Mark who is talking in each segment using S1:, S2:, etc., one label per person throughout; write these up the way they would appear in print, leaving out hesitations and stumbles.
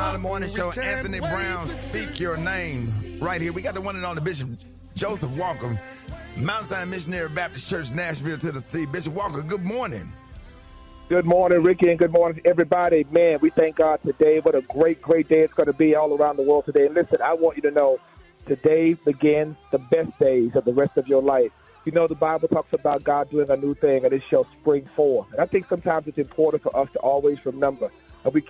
S1: Smiley Morning Show, Anthony Brown, speak your name. Right here, we got the one and only Bishop Joseph Walker, Mount Zion Missionary Baptist Church, Nashville, Tennessee. Bishop Walker, good morning.
S2: Good morning, Ricky, and good morning to everybody. Man, we thank God today. What a great, great day it's going to be all around the world today. And listen, I want you to know, today begins the best days of the rest of your life. You know, the Bible talks about God doing a new thing, and it shall spring forth. And I think sometimes it's important for us to always remember that we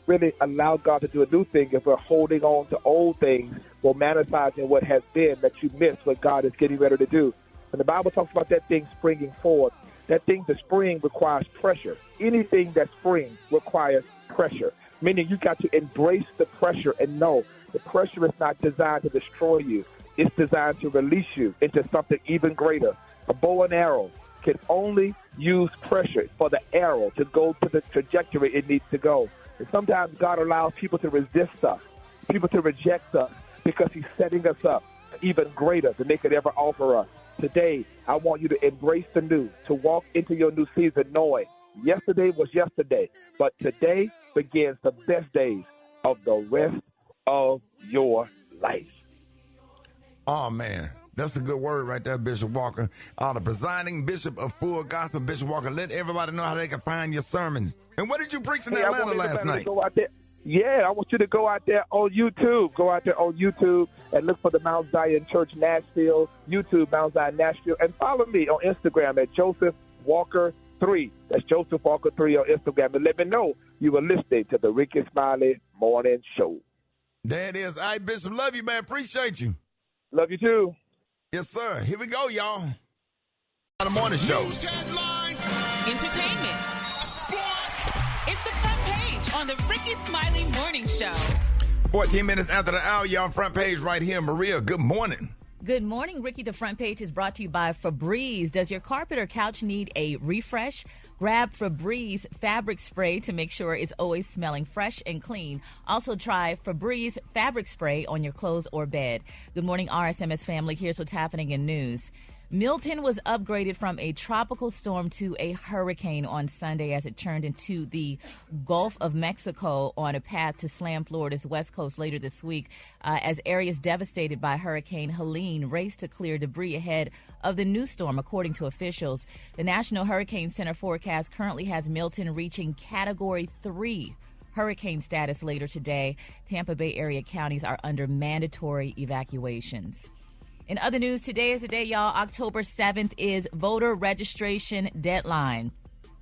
S2: really allow God to do a new thing if we're holding on to old things or manifesting what has been, that you miss what God is getting ready to do. And the Bible talks about that thing springing forth. That thing to spring requires pressure. Anything that springs requires pressure, meaning you got to embrace the pressure and know the pressure is not designed to destroy you. It's designed to release you into something even greater. A bow and arrow can only use pressure for the arrow to go to the trajectory it needs to go. And sometimes God allows people to resist us, people to reject us, because he's setting us up even greater than they could ever offer us. Today, I want you to embrace the new, to walk into your new season knowing yesterday was yesterday, but today begins the best days of the rest of your life.
S1: Oh, man. That's a good word right there, Bishop Walker. The presiding bishop of Full Gospel, Bishop Walker. Let everybody know how they can find your sermons. And what did you preach in Atlanta last night?
S2: Go out there. Yeah, I want you to go out there on YouTube. Go out there on YouTube and look for the Mount Zion Church Nashville, YouTube, Mount Zion Nashville, and follow me on Instagram at Joseph Walker 3. That's Joseph Walker 3 on Instagram. And let me know you were listening to the Rickey Smiley Morning Show.
S1: There it is. All right, Bishop, love you, man. Appreciate you.
S2: Love you, too.
S1: Yes, sir. Here we go, y'all. On the morning show.
S3: News headlines.
S4: Entertainment. Sports. It's the front page on the Rickey Smiley Morning Show.
S1: 14 minutes after the hour, y'all, front page right here. Maria, good morning.
S5: Good morning, Ricky. The front page is brought to you by Febreze. Does your carpet or couch need a refresh? Grab Febreze fabric spray to make sure it's always smelling fresh and clean. Also try Febreze fabric spray on your clothes or bed. Good morning, RSMS family. Here's what's happening in news. Milton was upgraded from a tropical storm to a hurricane on Sunday as it turned into the Gulf of Mexico on a path to slam Florida's west coast later this week as areas devastated by Hurricane Helene raced to clear debris ahead of the new storm, according to officials. The National Hurricane Center forecast currently has Milton reaching Category 3 hurricane status later today. Tampa Bay area counties are under mandatory evacuations. In other news, today is the day, y'all. October 7th is voter registration deadline.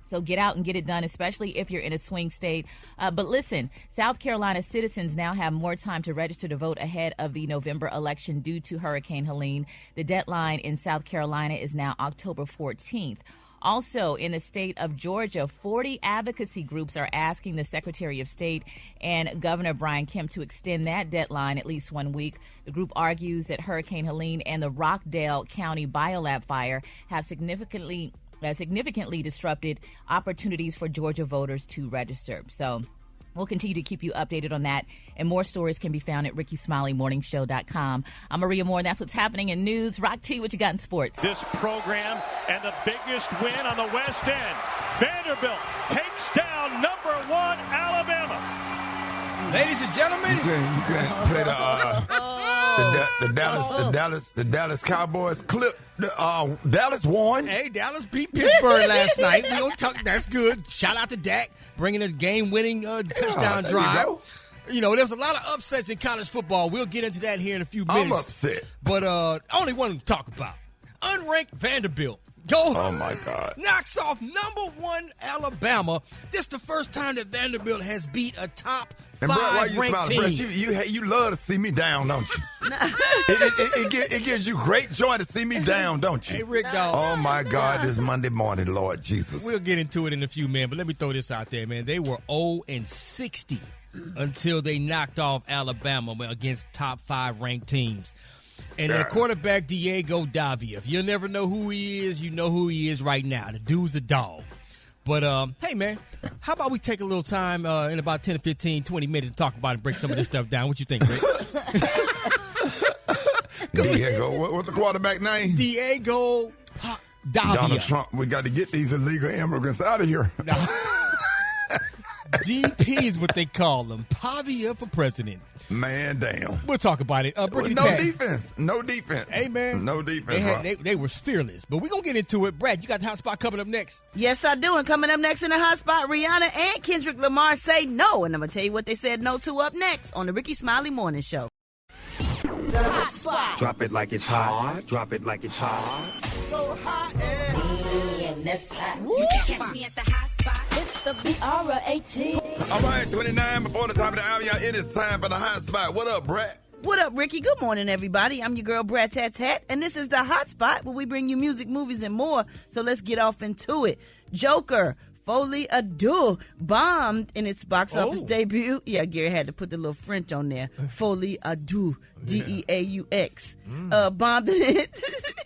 S5: So get out and get it done, especially if you're in a swing state. But listen, South Carolina citizens now have more time to register to vote ahead of the November election due to Hurricane Helene. The deadline in South Carolina is now October 14th. Also, in the state of Georgia, 40 advocacy groups are asking the Secretary of State and Governor Brian Kemp to extend that deadline at least 1 week. The group argues that Hurricane Helene and the Rockdale County Biolab fire have significantly disrupted opportunities for Georgia voters to register. So we'll continue to keep you updated on that, and more stories can be found at RickySmileyMorningShow.com. I'm Maria Moore, and that's what's happening in news. Rock T, what you got in sports?
S6: This program and the biggest win on the West End. Vanderbilt takes down number 1 Alabama.
S7: Ladies and gentlemen,
S1: you can play the Dallas Cowboys clip. Dallas won.
S7: Hey, Dallas beat Pittsburgh last night. We don't talk. That's good. Shout out to Dak bringing a game-winning touchdown drive. You know, there's a lot of upsets in college football. We'll get into that here in a few minutes.
S1: I'm upset,
S7: but only one to talk about. Unranked Vanderbilt.
S1: Oh, my God.
S7: Knocks off number 1 Alabama. This is the first time that Vanderbilt has beat a top 5 ranked team.
S1: You love to see me down, don't you? it gives you great joy to see me down, don't you?
S7: Hey, Rick, dog.
S1: Oh, my God, this Monday morning, Lord Jesus.
S7: We'll get into it in a few minutes, but let me throw this out there, man. They were 0-60 until they knocked off Alabama against top 5 ranked teams. And their quarterback, Diego Davia, if you'll never know who he is, you know who he is right now. The dude's a dog. But, hey, man, how about we take a little time in about 10 to 15, 20 minutes to talk about it and break some of this stuff down? What you think, Rick?
S1: Diego, what's the quarterback name?
S7: Diego Davia.
S1: Donald Trump, we got to get these illegal immigrants out of here.
S7: No. DP is what they call them. Pavia for president.
S1: Man, damn.
S7: We'll talk about it.
S1: No defense. No defense.
S7: Hey, man.
S1: No defense.
S7: They were fearless. But we're going to get into it. Brad, you got the hot spot coming up next.
S3: Yes, I do. And coming up next in the hot spot, Rihanna and Kendrick Lamar say no. And I'm going to tell you what they said no to up next on the Rickey Smiley Morning Show.
S8: The hot spot. Drop it like it's hot. Drop it like it's hot.
S9: So hot and that's hot.
S4: You can catch me at the hot spot.
S9: It's the BR18.
S1: All right, 29 before the top of the hour, y'all. It is time for the hot spot. What up, Brat?
S3: What up, Ricky? Good morning, everybody. I'm your girl, Brat Tat Tat, and this is the hot spot where we bring you music, movies, and more. So let's get off into it. Joker. Folie à Deux bombed in its box office debut. Yeah, Gary had to put the little French on there. Folie à Deux, Deux. Bombed in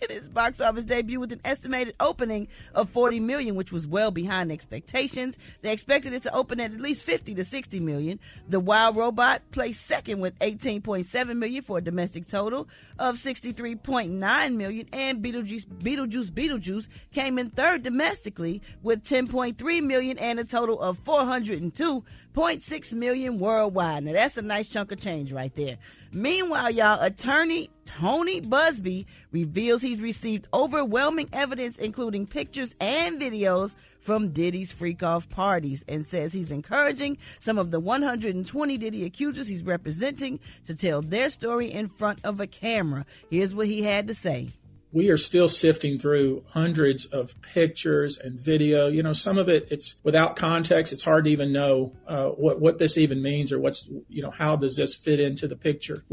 S3: its box office debut with an estimated opening of $40 million, which was well behind expectations. They expected it to open at least $50 to $60 million. The Wild Robot placed second with $18.7 million for a domestic total of $63.9 million, and Beetlejuice came in third domestically with $10.3 million and a total of $402.6 million worldwide. Now that's a nice chunk of change right there. Meanwhile, y'all, attorney Tony Busby reveals he's received overwhelming evidence, including pictures and videos from Diddy's freak-off parties, and says he's encouraging some of the 120 Diddy accusers he's representing to tell their story in front of a camera. Here's what he had to say.
S10: We are still sifting through hundreds of pictures and video. You know, some of it, it's without context. It's hard to even know what this even means, or what's, how does this fit into the picture?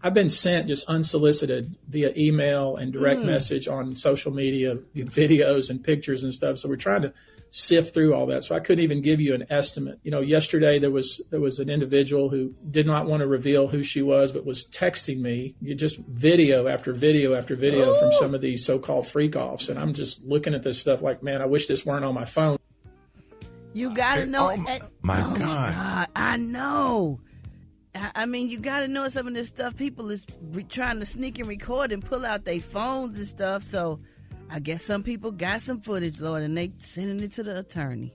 S10: I've been sent just unsolicited via email and direct message on social media, videos and pictures and stuff. So we're trying to sift through all that. So I couldn't even give you an estimate. Yesterday there was an individual who did not want to reveal who she was, but was texting me just video after video after video from some of these so-called freak-offs. And I'm just looking at this stuff like, man, I wish this weren't on my phone.
S3: You got to know.
S1: My God.
S3: I know. I mean, you got to know some of this stuff. People is trying to sneak and record and pull out their phones and stuff. So I guess some people got some footage, Lord, and they sending it to the attorney.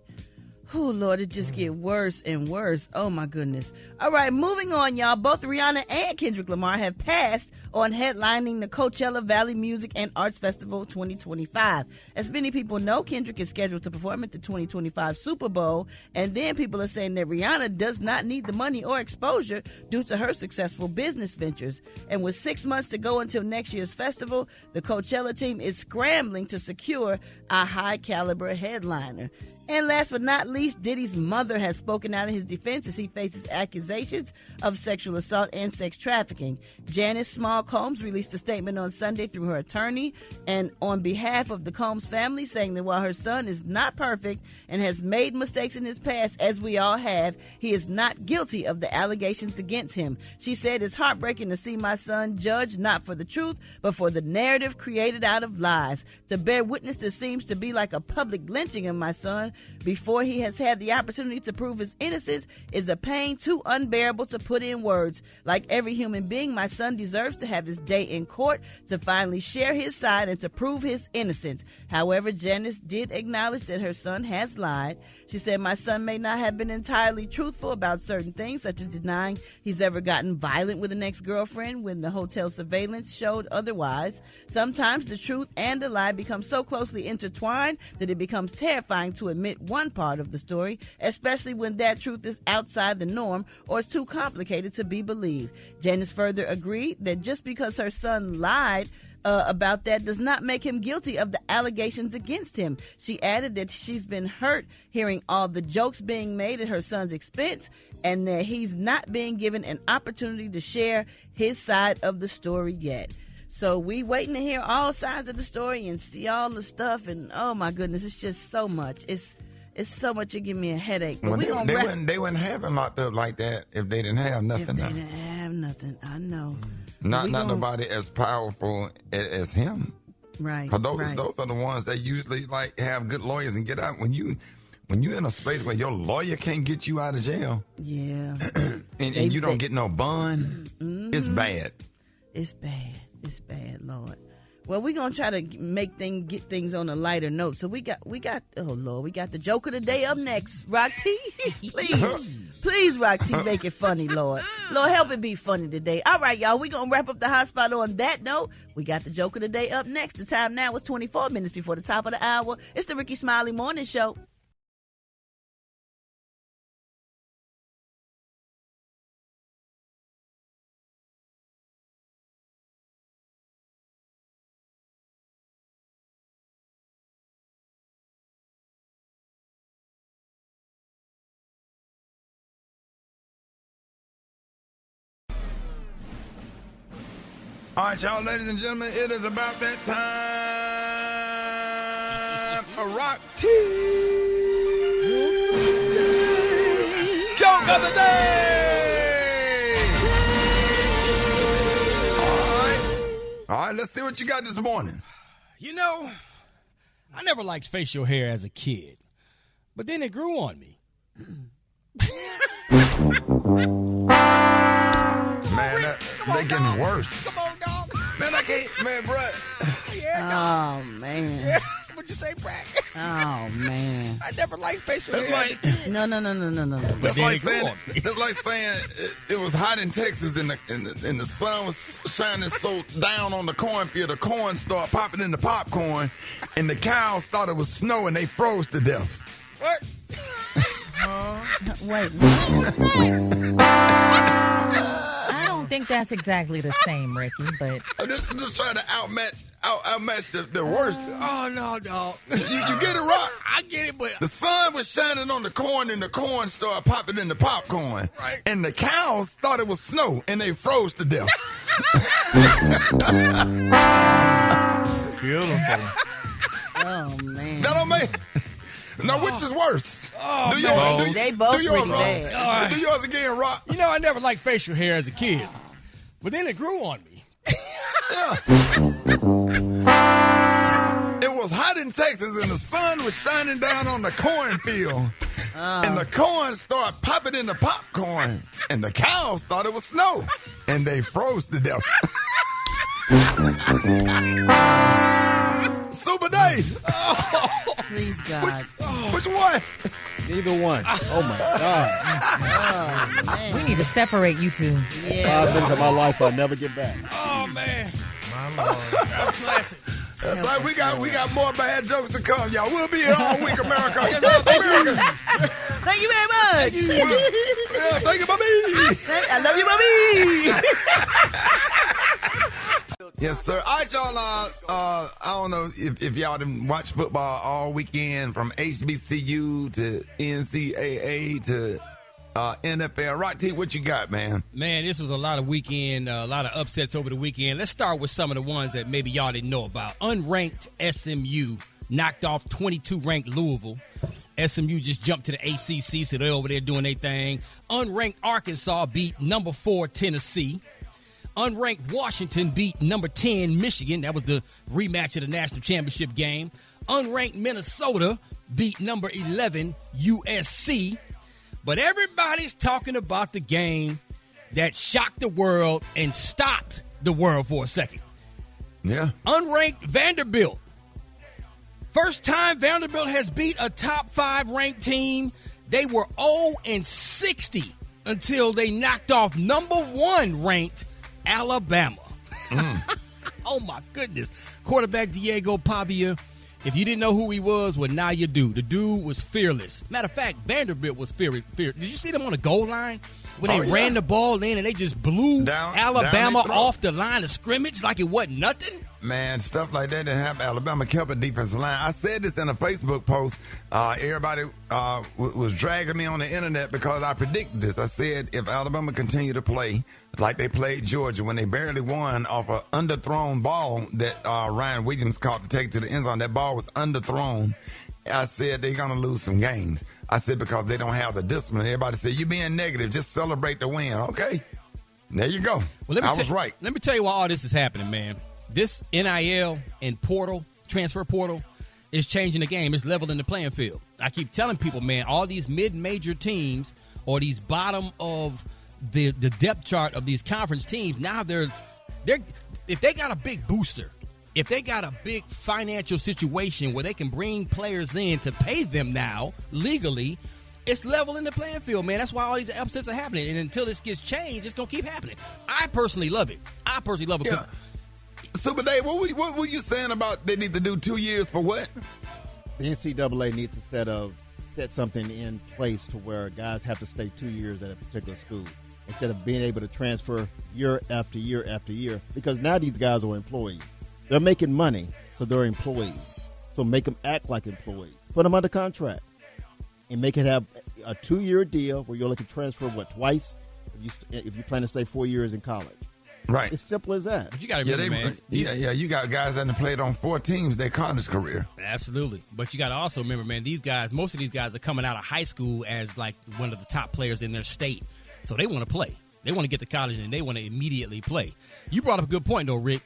S3: Oh, Lord, it just get worse and worse. Oh, my goodness. All right, moving on, y'all. Both Rihanna and Kendrick Lamar have passed on headlining the Coachella Valley Music and Arts Festival 2025. As many people know, Kendrick is scheduled to perform at the 2025 Super Bowl, and then people are saying that Rihanna does not need the money or exposure due to her successful business ventures. And with 6 months to go until next year's festival, the Coachella team is scrambling to secure a high-caliber headliner. And last but not least, Diddy's mother has spoken out in his defense as he faces accusations of sexual assault and sex trafficking. Janice Small Combs released a statement on Sunday through her attorney and on behalf of the Combs family, saying that while her son is not perfect and has made mistakes in his past, as we all have, he is not guilty of the allegations against him. She said, "It's heartbreaking to see my son judged not for the truth, but for the narrative created out of lies. To bear witness to seems to be like a public lynching of my son before he has had the opportunity to prove his innocence is a pain too unbearable to put in words. Like every human being, my son deserves to have his day in court to finally share his side and to prove his innocence." However, Janice did acknowledge that her son has lied. She said, "My son may not have been entirely truthful about certain things, such as denying he's ever gotten violent with an ex-girlfriend when the hotel surveillance showed otherwise. Sometimes the truth and the lie become so closely intertwined that it becomes terrifying to admit one part of the story, especially when that truth is outside the norm or is too complicated to be believed." Janice further agreed that just because her son lied about that does not make him guilty of the allegations against him. She added that she's been hurt hearing all the jokes being made at her son's expense and that he's not being given an opportunity to share his side of the story yet. So we waiting to hear all sides of the story and see all the stuff, and oh my goodness, it's just so much. It's so much it give me a headache. But
S1: well, they wouldn't have him locked up like that if they didn't have nothing.
S3: If they didn't have nothing, I know.
S1: Not nobody as powerful as him.
S3: Right.
S1: Because those are the ones that usually like have good lawyers and get out when you in a space where your lawyer can't get you out of jail.
S3: Yeah.
S1: and you don't get no bond. It's bad.
S3: It's bad. It's bad, Lord. Well, we're gonna try to get things on a lighter note. So we got oh Lord, we got the joke of the day up next. Rock T, please Rock T, make it funny, Lord. Lord, help it be funny today. All right, y'all, we gonna wrap up the hot spot on that note. We got the joke of the day up next. The time now is 24 minutes before the top of the hour. It's the Rickey Smiley Morning Show.
S1: All right, y'all, ladies and gentlemen, it is about that time. A Rock T. Joke of the day. All right, let's see what you got this morning.
S7: You know, I never liked facial hair as a kid, but then it grew on me.
S1: Man, they're getting worse.
S7: Come on, dog.
S1: Man, I can't. Man, Brat.
S7: Yeah,
S3: Oh, man.
S7: yeah. What'd you say, Brat?
S3: Oh, man.
S7: I never liked facial
S1: That's
S7: hair.
S1: like,
S3: No.
S1: that's like saying it was hot in Texas and the sun was shining so down on the cornfield. The corn started popping into popcorn, and the cows thought it was snow and they froze to death.
S7: What?
S3: Wait.
S5: I don't think that's exactly the same, Ricky, but
S1: I'm just trying to outmatch the worst.
S7: Oh, no, dog.
S1: You get it, Rock?
S7: I get it, but
S1: The sun was shining on the corn, and the corn started popping into popcorn.
S7: Right.
S1: And the cows thought it was snow, and they froze to death.
S6: Beautiful.
S3: Oh, man.
S1: That don't make. Now, which is worse?
S7: Oh,
S1: do
S7: man.
S1: yours,
S3: They both
S1: do yours,
S3: pretty
S1: Rock.
S3: bad.
S7: All right.
S1: Do yours again, Rock.
S7: You know, I never liked facial hair as a kid, but then it grew on me.
S1: It was hot in Texas, and the sun was shining down on the cornfield. And the corn started popping into popcorn. And the cows thought it was snow. And they froze to death. Super Dave.
S3: Please, God.
S1: Which one?
S11: Neither one. Oh, my God.
S3: Oh, man.
S5: we need to separate you two.
S11: 5 minutes of my life I'll never get back.
S7: Oh, man.
S6: My Lord.
S7: That's classic.
S1: That's right. We got more bad jokes to come, y'all. We'll be here all week, America.
S3: Thank you very much.
S1: Yeah, thank you, Bobby.
S3: I love you, Bobby.
S1: Yes, sir. All right, y'all. I don't know if y'all didn't watch football all weekend from HBCU to NCAA to NFL. Rock T, what you got, man?
S7: Man, this was a lot of weekend, a lot of upsets over the weekend. Let's start with some of the ones that maybe y'all didn't know about. Unranked SMU knocked off 22-ranked Louisville. SMU just jumped to the ACC, so they're over there doing their thing. Unranked Arkansas beat number 4 Tennessee. Unranked Washington beat number 10 Michigan. That was the rematch of the national championship game. Unranked Minnesota beat number 11 USC. But everybody's talking about the game that shocked the world and stopped the world for a second.
S1: Yeah.
S7: Unranked Vanderbilt. First time Vanderbilt has beat a top 5 ranked team. They were 0-60 until they knocked off number 1 ranked Alabama. Oh, my goodness. Quarterback Diego Pavia. If you didn't know who he was, well, now you do. The dude was fearless. Matter of fact, Vanderbilt was fearless. Did you see them on the goal line when they ran the ball in and they just blew Alabama off the line of scrimmage like it wasn't nothing?
S1: Man, stuff like that didn't happen. Alabama kept a defensive line. I said this in a Facebook post. Everybody was dragging me on the internet because I predicted this. I said if Alabama continued to play like they played Georgia when they barely won off an underthrown ball that Ryan Williams caught to take to the end zone, that ball was underthrown. I said they're going to lose some games. I said because they don't have the discipline. Everybody said, you being negative, just celebrate the win. Okay, there you go.
S7: Well,
S1: I was right.
S7: Let me tell you why all this is happening, man. This NIL and transfer portal, is changing the game. It's leveling the playing field. I keep telling people, man, all these mid-major teams or these bottom of the depth chart of these conference teams, now they're if they got a big booster if they got a big financial situation where they can bring players in to pay them now legally, it's level in the playing field, man. That's why all these upsets are happening. And until this gets changed, it's going to keep happening. I personally love it.
S1: Yeah. Super Dave, what were you saying about they need to do 2 years for what?
S11: The NCAA needs to set something in place to where guys have to stay 2 years at a particular school instead of being able to transfer year after year after year, because now these guys are employees. They're making money, so they're employees. So make them act like employees. Put them under contract and make it have a 2-year deal where you'll let you transfer, twice if you plan to stay 4 years in college.
S1: Right.
S11: It's simple as that.
S7: But you got to remember, man.
S1: You got guys that have played on 4 teams their college career.
S7: Absolutely. But you got to also remember, man, most of these guys are coming out of high school as like one of the top players in their state. So they want to play. They want to get to college and they want to immediately play. You brought up a good point, though, Rick.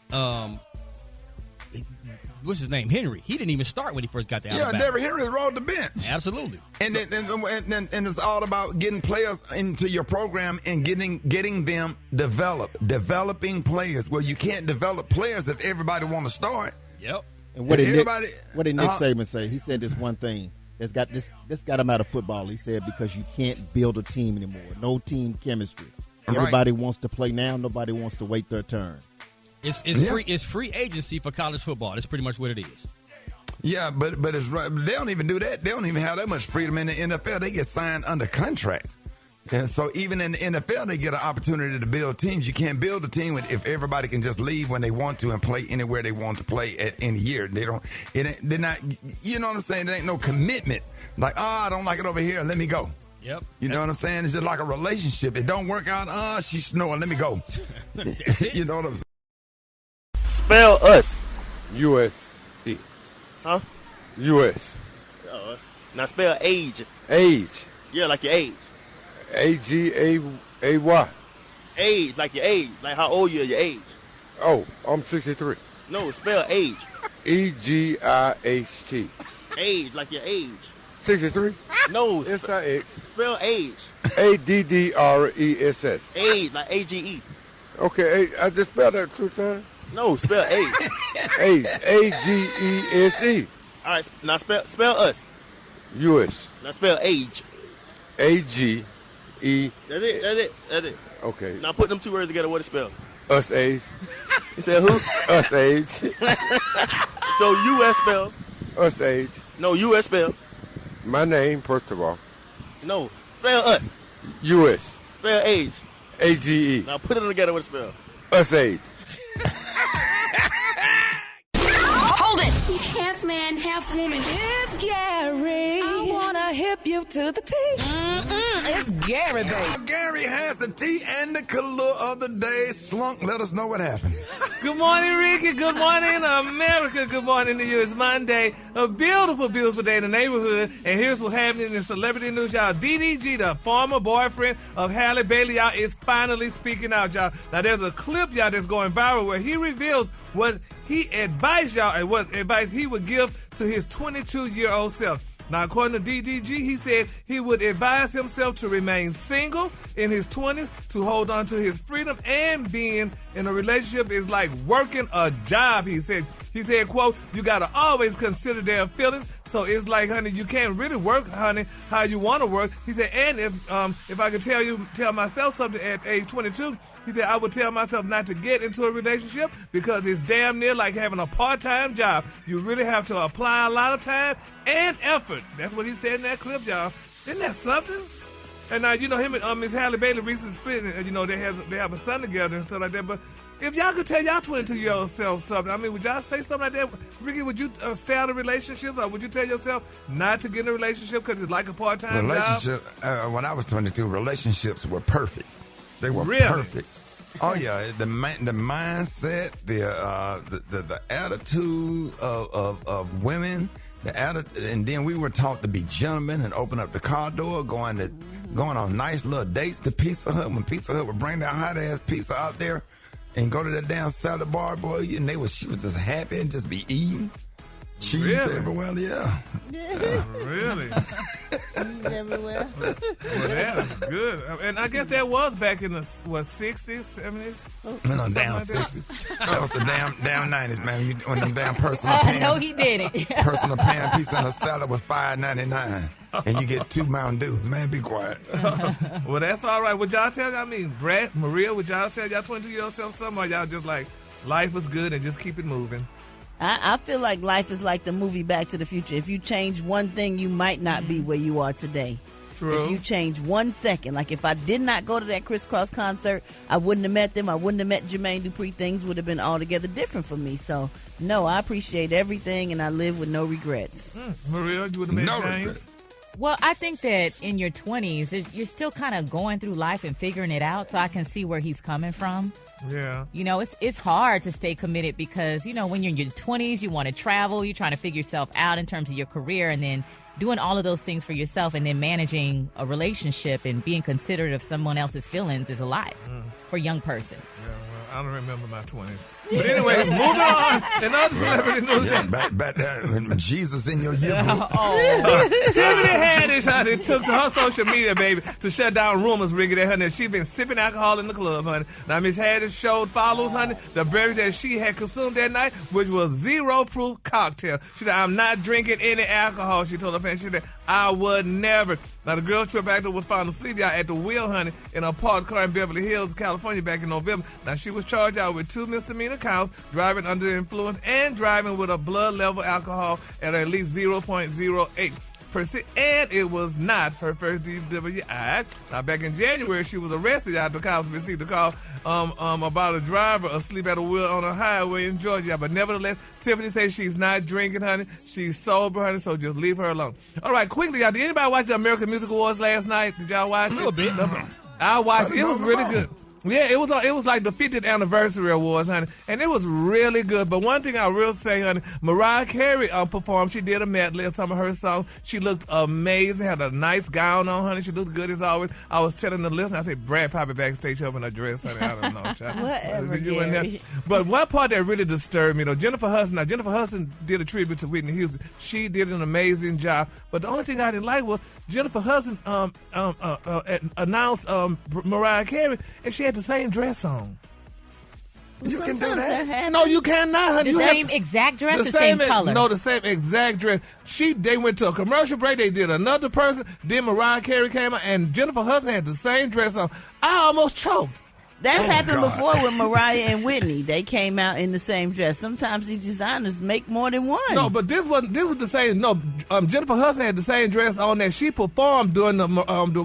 S7: What's his name? Henry. He didn't even start when he first got to Alabama.
S1: Yeah, Derrick Henry rode the bench.
S7: Absolutely.
S1: And it's all about getting players into your program and getting them developing players. Well, you can't develop players if everybody want to start.
S7: Yep.
S11: And what did Nick Saban say? He said this one thing that's got this got him out of football. He said because you can't build a team anymore. No team chemistry. Everybody wants to play now. Nobody wants to wait their turn.
S7: It's free agency for college football. That's pretty much what it is.
S1: Yeah, but it's right. They don't even do that. They don't even have that much freedom in the NFL. They get signed under contract. And so even in the NFL, they get an opportunity to build teams. You can't build a team if everybody can just leave when they want to and play anywhere they want to play at any year. They're not, you know what I'm saying? There ain't no commitment. Like, I don't like it over here. Let me go.
S7: Yep.
S1: You know what I'm saying? It's just like a relationship. It don't work out. She's snoring. Let me go. You know what I'm saying?
S12: Spell us.
S13: U.S.E.
S12: Huh?
S13: U.S.
S12: Now spell age.
S13: Age.
S12: Yeah, like your age.
S13: A-G-A-Y.
S12: Age, like your age. Like how old you are, your age.
S13: Oh, I'm 63.
S12: No, spell age.
S13: E-G-I-H-T.
S12: Age, like your age.
S13: 63?
S12: No.
S13: S-I-X.
S12: Spell age.
S13: A-D-D-R-E-S-S.
S12: Age, like A-G-E.
S13: Okay, I just spelled that 2 times.
S12: No, spell age.
S13: Age. A-G-E-S-E.
S12: All right, now spell us.
S13: U.S.
S12: Now spell age.
S13: A-G-E.
S12: That's it.
S13: Okay.
S12: Now put them 2 words together, what it spell?
S13: Us age.
S12: You said who?
S13: Us age.
S12: So U.S. spell?
S13: Us age.
S12: No, U.S. spell?
S13: My name, first of all.
S12: No, spell us.
S13: U.S.
S12: Spell age.
S13: A-G-E.
S12: Now put them together, what it spell?
S13: Us age.
S9: Hold it! He's half man, half woman. It's Gary. I wanna hip you to the T. It's Gary, baby.
S1: Gary has the tea and the color of the day. Slunk, let us know what happened.
S14: Good morning, Ricky. Good morning, America. Good morning to you. It's Monday. A beautiful, beautiful day in the neighborhood. And here's what's happening in celebrity news, y'all. DDG, the former boyfriend of Halle Bailey, y'all, is finally speaking out, y'all. Now, there's a clip, y'all, that's going viral where he reveals what he advised y'all and what advice he would give to his 22-year-old self. Now, according to DDG, he said he would advise himself to remain single in his 20s, to hold on to his freedom, and being in a relationship is like working a job, he said. He said, quote, you got to always consider their feelings. So it's like, honey, you can't really work, honey, how you want to work. He said, and if I could tell myself something at age 22, he said, I would tell myself not to get into a relationship because it's damn near like having a part-time job. You really have to apply a lot of time and effort. That's what he said in that clip, y'all. Isn't that something? And now, you know, him and Miss Halle Bailey recently split, and, you know, they have a son together and stuff like that. But if y'all could tell y'all 22-year-old self something, I mean, would y'all say something like that? Ricky, would you stay out of relationships, or would you tell yourself not to get in a relationship because it's like a part-time job?
S1: When I was 22, relationships were perfect. They were perfect. Oh yeah, the mindset, the attitude of women, and then we were taught to be gentlemen and open up the car door, going on nice little dates to Pizza Hut. When Pizza Hut would bring that hot ass pizza out there, and go to that damn salad bar, boy, and she was just happy and just be eating. Cheese
S14: Really?
S1: everywhere, yeah.
S14: Really?
S3: Cheese everywhere.
S14: Well, that is good. And I guess that was back in the, 60s, 70s?
S1: No, down
S14: like that.
S1: 60s. That was the damn 90s, man. When them damn personal pans.
S5: No, he did it.
S1: Personal pan piece and a salad was $5.99. And you get 2 Mountain Dews. Man, be quiet.
S14: Well, that's all right. Would y'all tell, Brat, Maria, would y'all tell y'all 22-year-old self something, or y'all just like, life was good and just keep it moving?
S3: I feel like life is like the movie Back to the Future. If you change one thing, you might not be where you are today.
S14: True.
S3: If you change 1 second, like if I did not go to that Criss Cross concert, I wouldn't have met them. I wouldn't have met Jermaine Dupri. Things would have been altogether different for me. So, no, I appreciate everything, and I live with no regrets.
S14: Maria, you would have met James?
S1: Regrets.
S5: Well, I think that in your 20s, you're still kind of going through life and figuring it out, so I can see where he's coming from.
S14: Yeah.
S5: You know, it's hard to stay committed because, when you're in your 20s, you want to travel, you're trying to figure yourself out in terms of your career, and then doing all of those things for yourself and then managing a relationship and being considerate of someone else's feelings is a lot for a young person.
S14: Yeah, well, I don't remember my 20s. But anyway, moving on. Another celebrity news.
S1: Yeah, back there, when Jesus in your yearbook.
S14: Tiffany Haddish, honey, took to her social media, baby, to shut down rumors, Ricky, that honey, she been sipping alcohol in the club, honey. Now, Miss Haddish showed followers, honey, the beverage that she had consumed that night, which was 0-proof cocktail. She said, I'm not drinking any alcohol, she told her fans. She said, I would never. Now, the girl trip actor was found asleep, y'all, at the wheel, honey, in a parked car in Beverly Hills, California, back in November. Now, she was charged out with 2 misdemeanor counts, driving under the influence and driving with a blood level alcohol at least 0.08%. And it was not her first DWI. Now, back in January, she was arrested after cops received a call about a driver asleep at a wheel on a highway in Georgia. But nevertheless, Tiffany says she's not drinking, honey. She's sober, honey, so just leave her alone. All right, quickly, y'all. Did anybody watch the American Music Awards last night? Did y'all watch it?
S7: A little bit.
S14: I watched it. It was really good. Yeah, it was like the 50th anniversary awards, honey, and it was really good. But one thing I will say, honey, Mariah Carey performed. She did a medley of some of her songs. She looked amazing, had a nice gown on, honey. She looked good as always. I was telling the listener, I said, Brad probably backstage helping her dress, honey. I don't know, child.
S3: Whatever, Gary.
S14: But one part that really disturbed me, though, Jennifer Hudson did a tribute to Whitney Houston. She did an amazing job. But the only thing I didn't like was Jennifer Hudson announced Mariah Carey, and she had the same dress on.
S3: Well,
S14: you can do that.
S3: happens.
S14: No, you cannot, honey.
S5: The same exact dress, the same color?
S14: No, the same exact dress. They went to a commercial break. They did another person. Then Mariah Carey came out, and Jennifer Hudson had the same dress on. I almost choked.
S3: That's happened before with Mariah and Whitney. They came out in the same dress. Sometimes these designers make more than one.
S14: No, but this was the same. No, Jennifer Hudson had the same dress on that she performed during the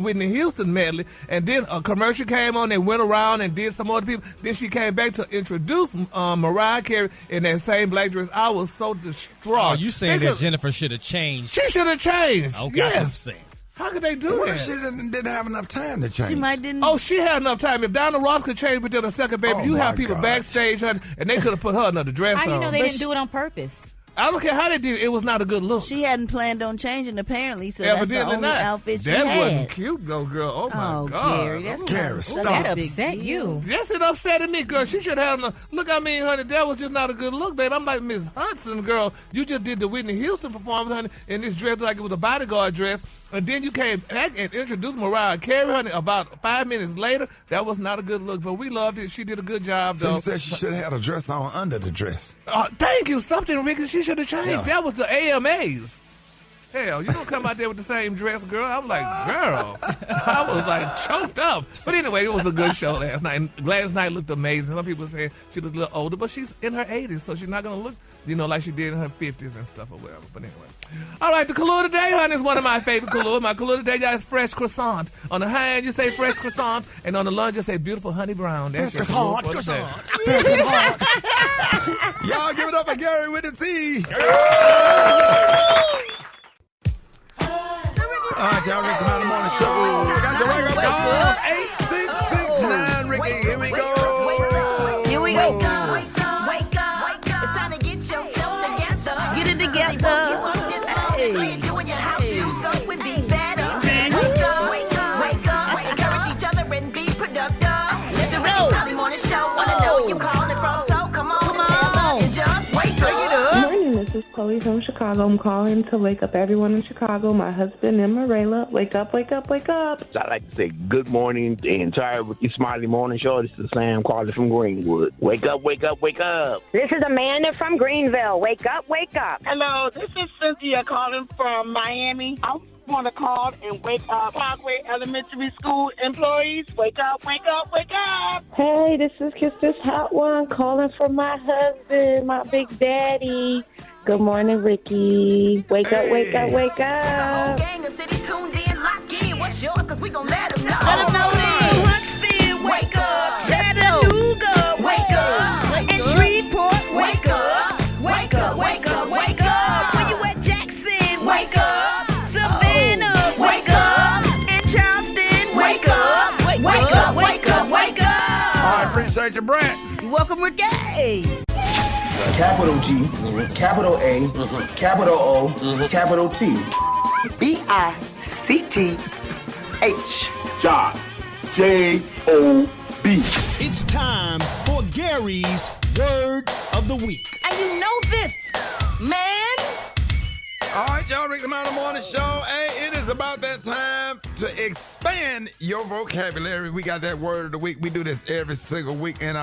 S14: Whitney Houston medley, and then a commercial came on. They went around and did some other people. Then she came back to introduce Mariah Carey in that same black dress. I was so distraught.
S7: Oh, you saying that Jennifer should have changed?
S14: She should have changed.
S7: Okay,
S14: yes. How could they do that?
S1: She didn't have enough time to change.
S3: She might didn't.
S14: Oh, she had enough time. If Diana Ross could change within a second, baby, you have people backstage, honey, and they could have put her another dress on.
S5: How you know they didn't do it on purpose?
S14: I don't care how they did it. It was not a good look.
S3: She hadn't planned on changing, apparently, so that's the only outfit she had.
S14: That wasn't cute, though, girl. Oh, my God.
S3: Gary, that's
S1: Gary,
S5: That upset you.
S14: Yes, it upset me, girl. She should have look. I mean, honey, that was just not a good look, babe. I'm like, Miss Hudson, girl. You just did the Whitney Houston performance, honey, in this dress like it was a bodyguard dress. And then you came back and introduced Mariah Carey, honey, about 5 minutes later. That was not a good look, but we loved it. She did a good job, though.
S1: So you said she should have had a dress on under the dress.
S14: Thank you. Something, Ricky, she should have changed. Yeah. That was the AMAs. Hell, you don't come out there with the same dress, girl. I'm like, girl. I was like choked up. But anyway, it was a good show last night. Last night looked amazing. Some people say she looked a little older, but she's in her 80s, so she's not going to look, like she did in her 50s and stuff or whatever. But anyway. All right, the color today, honey, is one of my favorite colors. My color today, guys, is fresh croissant. On the high end, you say fresh croissant, and on the lunge, you say beautiful honey brown. That's fresh croissant.
S1: Y'all give it up for Gary with the T. All right, y'all, Rickey Smiley Morning Show. Got your wake up call. 8669, Ricky. Here we go.
S3: Here we go.
S9: Wake up. It's time to get yourself together.
S3: Get it together.
S9: You want this long you and your house shoes up would be better. Wake up. Encourage each other and be productive. It's the Rickey Smiley Morning Show. Wanna know you calling from, so come on. And just wake up.
S15: My name is Chloe Chloe from Chicago. I'm calling to wake up everyone in Chicago, my husband and Marela. Wake up, wake up, wake up.
S16: I'd like to say good morning, the entire Rickey Smiley Morning Show. This is Sam calling from Greenwood. Wake up, wake up, wake up.
S17: This is Amanda from Greenville. Wake up, wake up.
S18: Hello, this is Cynthia calling from Miami. I want to call and wake up Parkway Elementary School employees. Wake up, wake up, wake up.
S15: Hey, this is Kiss This Hot One calling for my husband, my big daddy. Good morning, Ricky. Wake up, wake up, wake up.
S9: Gang of cities tuned in, lock in. What's yours? Because we going to let them know.
S3: Let them know then.
S9: Huntsville, wake up. Chattanooga, wake up. And Shreveport, wake up. Wake up, wake up, wake up.
S3: Where you at, Jackson?
S9: Wake up. Savannah, wake up.
S3: In Charleston,
S9: Wake up. Wake up, wake up, wake up.
S1: I appreciate you, Brat.
S3: You welcome, Ricky.
S19: Capital G, capital A, capital O, capital T.
S18: B-I-C-T-H.
S19: Job. J-O-B.
S20: It's time for Gary's Word of the Week.
S9: And you know this, man.
S1: All right, y'all, Rickey Smiley Morning Show. Hey, it is about that time to expand your vocabulary. We got that word of the week. We do this every single week. And,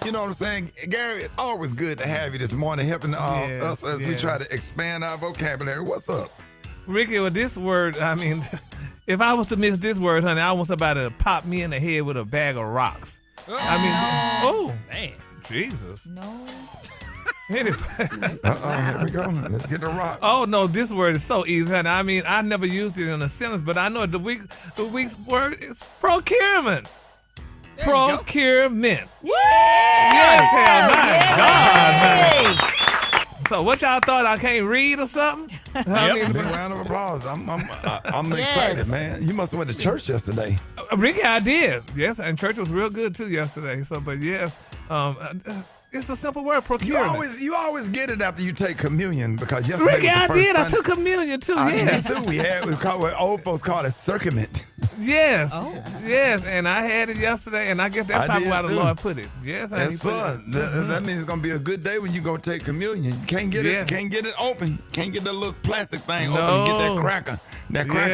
S1: you know what I'm saying? Gary, it's always good to have you this morning helping us as we try to expand our vocabulary. What's up?
S14: Ricky, with this word, I mean, if I was to miss this word, honey, I want somebody to pop me in the head with a bag of rocks. Man. Jesus.
S5: No.
S14: Anyway.
S1: Here we go. Let's get the rock.
S14: Oh, no, this word is so easy, honey. I mean, I never used it in a sentence, but I know the week's word is procurement. Procurement. Yes, hell, my God, man. So what y'all thought, I can't read or something?
S1: Big round of applause. I'm excited, man. You must have went to church yesterday.
S14: Ricky, I did. Yes, and church was real good, too, yesterday. So, but yes, it's a simple word, procurement.
S1: You always get it after you take communion because yesterday
S14: Ricky,
S1: was the
S14: I
S1: first
S14: did.
S1: Sunday.
S14: I took communion, too, yes.
S1: Me too. We call what old folks call it circumment.
S14: Yes. Oh. Yes, and I had it yesterday, and I guess that's probably why the Lord put it. Yes,
S1: Yes, sir. That means it's gonna be a good day when you go take communion. You can't get it. Can't get it open. Can't get that little plastic thing open. And get that cracker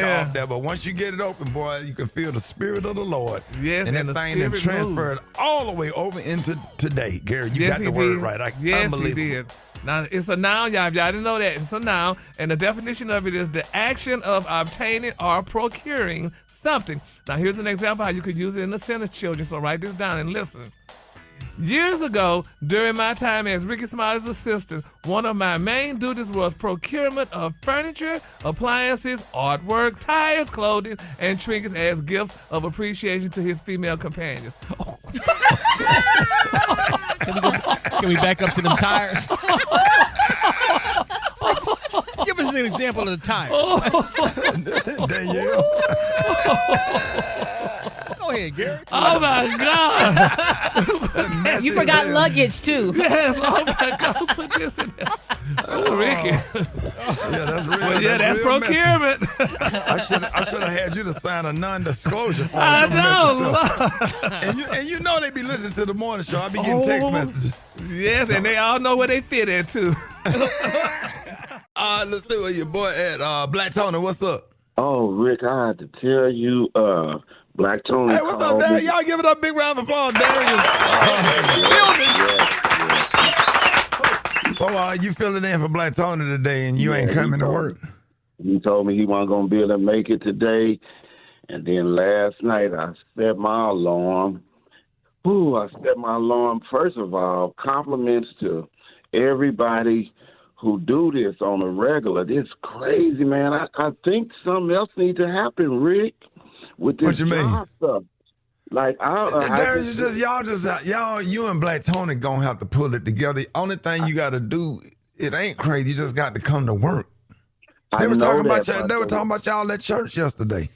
S1: off there. But once you get it open, boy, you can feel the spirit of the Lord.
S14: Yes,
S1: and that thing then transferred all the way over into today. Gary, you got the word right.
S14: Yes, he did. Now, it's a noun, y'all. Y'all didn't know that. It's a noun, and the definition of it is the action of obtaining or procuring something. Now, here's an example how you could use it in a sentence, children. So write this down and listen. Years ago, during my time as Rickey Smiley's assistant, one of my main duties was procurement of furniture, appliances, artwork, tires, clothing, and trinkets as gifts of appreciation to his female companions.
S7: Can we back up to them tires? Give us an example of the tires.
S1: Danielle.
S7: Go ahead, Gary.
S14: Oh, my God.
S5: You forgot luggage, too.
S14: Yes. Oh, my God. Put this in there. Oh, Ricky.
S1: Yeah, that's real.
S14: Well, yeah, that's procurement.
S1: I should have had you to sign a non-disclosure form.
S14: I know.
S1: And you know they be listening to the morning show. I be getting text messages.
S14: Yes, and they all know where they fit at, too.
S1: Let's see where your boy at. Black Tony, what's up?
S16: Oh, Rick, I had to tell you, Black Tony.
S1: Hey, what's up, Darius? Y'all give it a big round of applause, Darius. So, you filling in for Black Tony today, and you ain't coming to work?
S16: He told me he wasn't going to be able to make it today. And then last night, I set my alarm. First of all, compliments to everybody who do this on a regular. This crazy, man. I think something else needs to happen, Rick, with this
S1: what you mean?
S16: Stuff. Like,
S1: you and Black Tony gonna have to pull it together. The only thing you got to do, it ain't crazy. You just got to come to work. They were talking about y'all at church yesterday.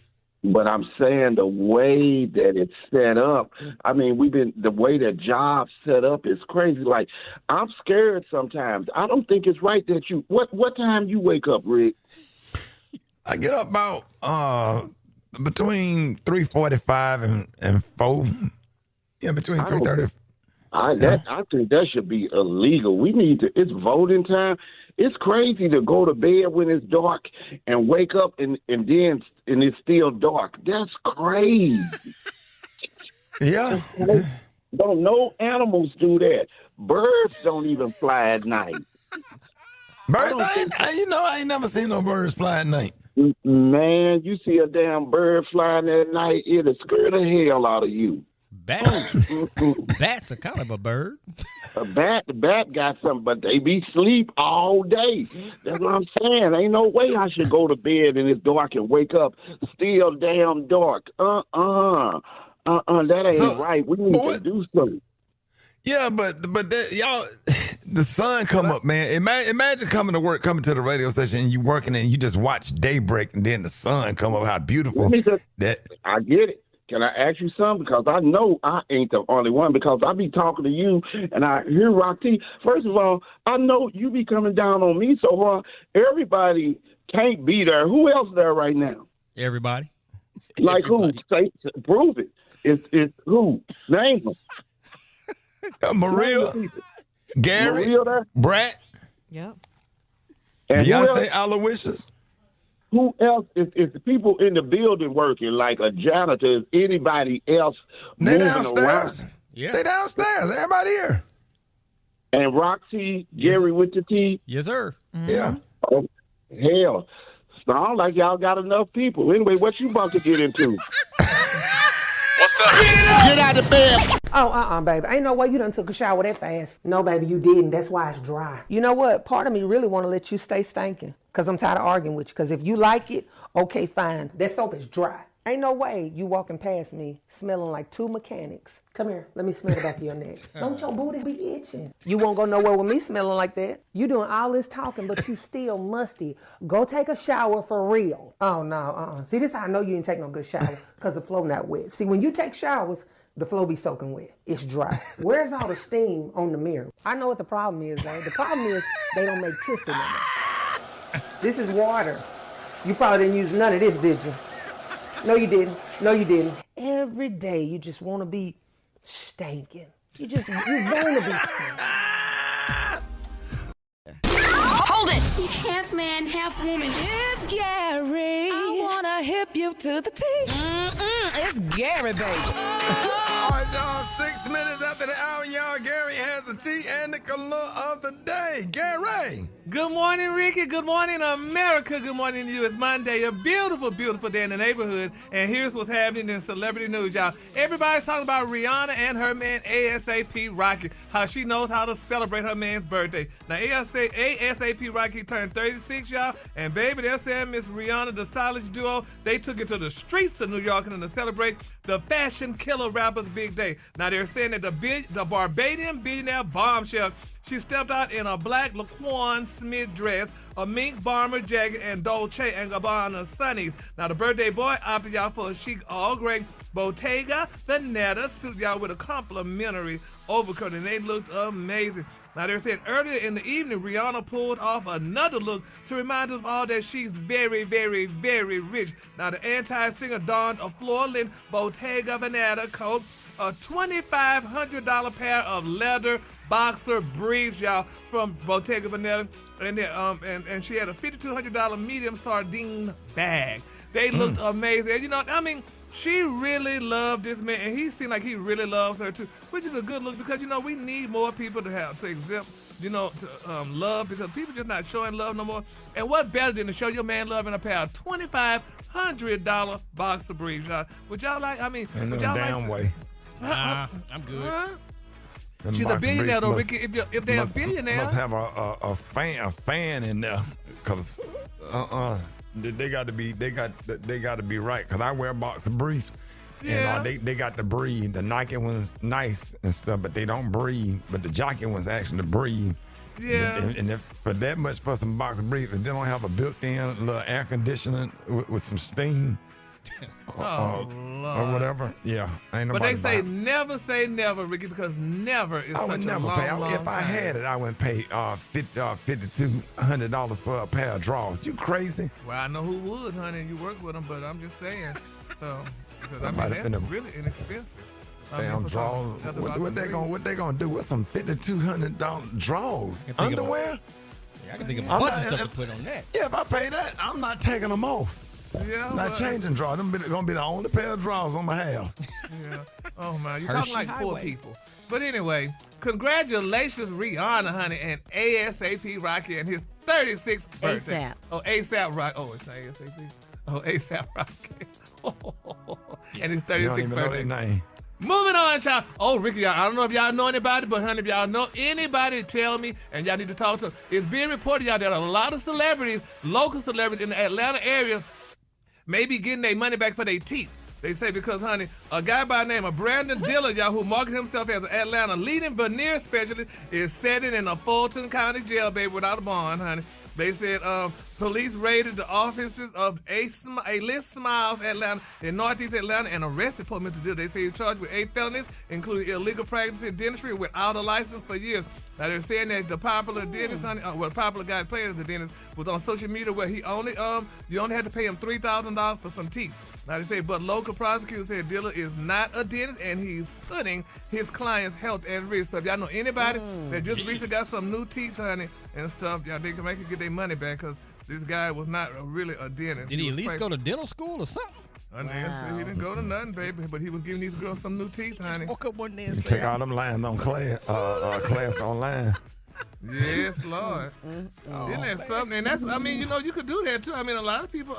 S16: But I'm saying the way that it's set up, I mean, the way that jobs set up is crazy. Like, I'm scared sometimes. I don't think it's right that what time you wake up, Rick?
S1: I get up about between 3:45 and 4. Yeah, between 3:30.
S16: I think that should be illegal. It's voting time. It's crazy to go to bed when it's dark and wake up and it's still dark. That's crazy.
S1: Yeah.
S16: No animals do that. Birds don't even fly at night.
S1: Birds, I ain't never seen no birds fly at night.
S16: Man, you see a damn bird flying at night, it'll scare the hell out of you.
S7: Bats. Bats are kind of a bird.
S16: The bat got something, but they be sleep all day. That's what I'm saying. Ain't no way I should go to bed and it's dark and wake up still damn dark. That ain't right. We need to do something.
S1: Yeah, but that, y'all, the sun come up, man. Imagine coming to work, coming to the radio station, and you working and you just watch daybreak, and then the sun come up. How beautiful that!
S16: I get it. Can I ask you something? Because I know I ain't the only one, because I be talking to you and I hear Rocky. First of all, I know you be coming down on me so hard. Everybody can't be there. Who else there right now?
S7: Everybody.
S16: Like who? Say, prove it. It's who? Name them.
S1: Maria, Gary,
S16: Maria there?
S1: Brat.
S3: Yep.
S16: And
S1: Beyonce, Aloysius.
S16: Who else is the people in the building working, like a janitor? Is anybody else
S1: They
S16: moving
S1: downstairs.
S16: around?
S7: Yeah.
S1: They downstairs. Everybody here.
S16: And Roxy, Gary with the T?
S7: Yes, sir.
S1: Yeah.
S16: Oh, hell. Sound like y'all got enough people. Anyway, what you about to get into?
S21: What's up? Get out of bed.
S22: Oh, baby. Ain't no way you done took a shower that fast. No, baby, you didn't. That's why it's dry. You know what? Part of me really want to let you stay stinking, because I'm tired of arguing with you. Because if you like it, okay, fine. That soap is dry. Ain't no way you walking past me smelling like two mechanics. Come here. Let me smell the back of your neck. Don't your booty be itching? You won't go nowhere with me smelling like that. You doing all this talking, but you still musty. Go take a shower for real. Oh, no, See, this is how I know you didn't take no good shower, because the floor not wet. See, when you take showers, the floor be soaking wet. It's dry. Where's all the steam on the mirror? I know what the problem is, though. The problem is they don't make tissue no more. This is water. You probably didn't use none of this, did you? No, you didn't. No, you didn't. Every day you just want to be stinking. You want to be stinking.
S9: Hold it! He's half man, half woman. It's Gary. I wanna hip you to the T. It's Gary, baby.
S1: All right, y'all. 6 minutes after the hour, y'all. Gary has the tea and the color of the day. Gary.
S14: Good morning, Ricky. Good morning, America. Good morning to you. It's Monday, a beautiful, beautiful day in the neighborhood. And here's what's happening in celebrity news, y'all. Everybody's talking about Rihanna and her man ASAP Rocky, how she knows how to celebrate her man's birthday. Now, ASAP Rocky turned 36, y'all. And baby, they're saying Miss Rihanna, the stylish duo, they took it to the streets of New York and to celebrate the fashion killer rapper's big day. Now, they're saying that the Barbadian billionaire bombshell, she stepped out in a black Laquan Smith dress, a mink bomber jacket, and Dolce & Gabbana sunnies. Now, the birthday boy opted y'all for a chic all-gray Bottega Veneta suit, y'all, with a complimentary overcoat, and they looked amazing. Now, they're saying earlier in the evening, Rihanna pulled off another look to remind us all that she's very, very, very rich. Now, the anti-singer donned a floor-length Bottega Veneta coat, a $2,500 pair of leather boxer briefs, y'all, from Bottega Veneta, and she had a $5,200 medium sardine bag. They looked amazing. And, you know, I mean, she really loved this man, and he seemed like he really loves her too, which is a good look, because, you know, we need more people to exempt, you know, to love, because people just not showing love no more. And what better than to show your man love in a pair of $2,500 boxer briefs, y'all? Would y'all like? I mean,
S1: In
S14: would
S1: no
S14: y'all
S1: damn way.
S7: Nah, I'm good.
S14: She's a billionaire, though, Ricky. If they're a billionaire,
S1: must have a fan in there, because they got to be right. Because I wear boxer briefs, and they got to breathe. The Nike one's nice and stuff, but they don't breathe. But the jockey one's actually breathe.
S14: Yeah.
S1: And if for that much for some boxer briefs, and they don't have a built-in little air conditioner with some steam.
S14: Oh,
S1: or whatever. Yeah, ain't nobody.
S14: But they say never, Ricky, because never is
S1: I
S14: such
S1: would
S14: a
S1: never
S14: long,
S1: pay.
S14: long
S1: If I
S14: time.
S1: had it, I wouldn't pay $5,200 for a pair of drawers. You crazy?
S14: Well, I know who would, honey, and you work with them, but I'm just saying. So, because I mean,
S1: Somebody
S14: that's
S1: finna-
S14: really inexpensive.
S1: Damn drawers. What they gonna do with some $5,200 drawers? Underwear?
S7: I can think of a bunch of stuff to put on that.
S1: Yeah, if I pay that, I'm not taking them off.
S14: Yeah,
S1: not changing draw. Them gonna be the only pair of draws on my hair.
S14: Yeah. Oh man, you're talking like poor people. But anyway, congratulations, Rihanna, honey, and ASAP Rocky and his 36th birthday.
S3: ASAP.
S14: Oh, ASAP Rocky. Oh, it's not ASAP. Oh, ASAP Rocky. And his 36th birthday.
S1: Name.
S14: Moving on, child. Oh, Ricky, I don't know if y'all know anybody, but honey, if y'all know anybody, tell me, and y'all need to talk to them. It's being reported, y'all, that a lot of celebrities, local celebrities in the Atlanta area, may be getting their money back for their teeth. They say because, honey, a guy by the name of Brandon Dillard, y'all, who marketed himself as an Atlanta leading veneer specialist, is sitting in a Fulton County jail, baby, without a bond, honey. They said police raided the offices of A-List Smiles Atlanta in Northeast Atlanta and arrested poor Mr. Dillard. They say he's charged with 8 felonies, including illegal practice in dentistry without a license for years. Now they're saying that the popular dentist, honey, the popular guy playing as a dentist, was on social media where he only you only had to pay him $3,000 for some teeth. Now they say, but local prosecutors said Dillard is not a dentist and he's putting his client's health at risk. So if y'all know anybody that just recently got some new teeth, honey, and stuff, y'all, they can make it get their money back because this guy was not really a dentist.
S7: Did he at least go to dental school or something?
S14: Wow. He didn't go to nothing, baby, but he was giving these girls some new teeth, honey.
S7: Woke up one day and
S1: Take all them lines on class online.
S14: Yes, Lord. Isn't that something? And that's, I mean, you know, you could do that too. I mean, a lot of people,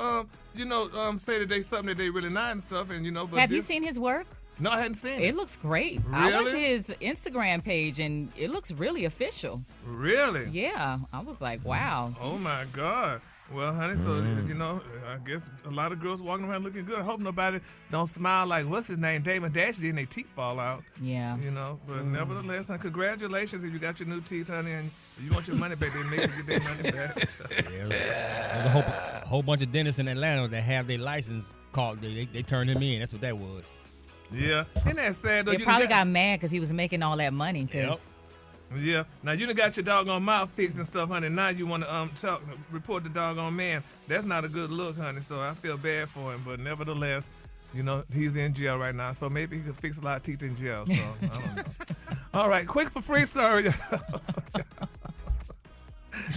S14: say that they something that they really not and stuff, and you know. But
S5: have you seen his work?
S14: No, I hadn't seen it.
S5: It looks great.
S14: Really?
S5: I went to his Instagram page and it looks really official.
S14: Really?
S5: Yeah, I was like, wow.
S14: Oh my God. Well, honey, so, you know, I guess a lot of girls walking around looking good. I hope nobody don't smile like, what's his name, Damon Dash, and their teeth fall out.
S5: Yeah.
S14: You know, but nevertheless, honey, congratulations if you got your new teeth, honey, and you want your money back, they make you get their money back.
S7: There's a whole bunch of dentists in Atlanta that have their license called. They turned him in. That's what that was.
S14: Yeah. Isn't that sad, though?
S5: They probably got mad because he was making all that money.
S14: Yeah. Now, you done got your doggone mouth fixed and stuff, honey. Now you want to report the doggone man. That's not a good look, honey, so I feel bad for him. But nevertheless, you know, he's in jail right now, so maybe he could fix a lot of teeth in jail. So, I don't know. All right, quick for free story.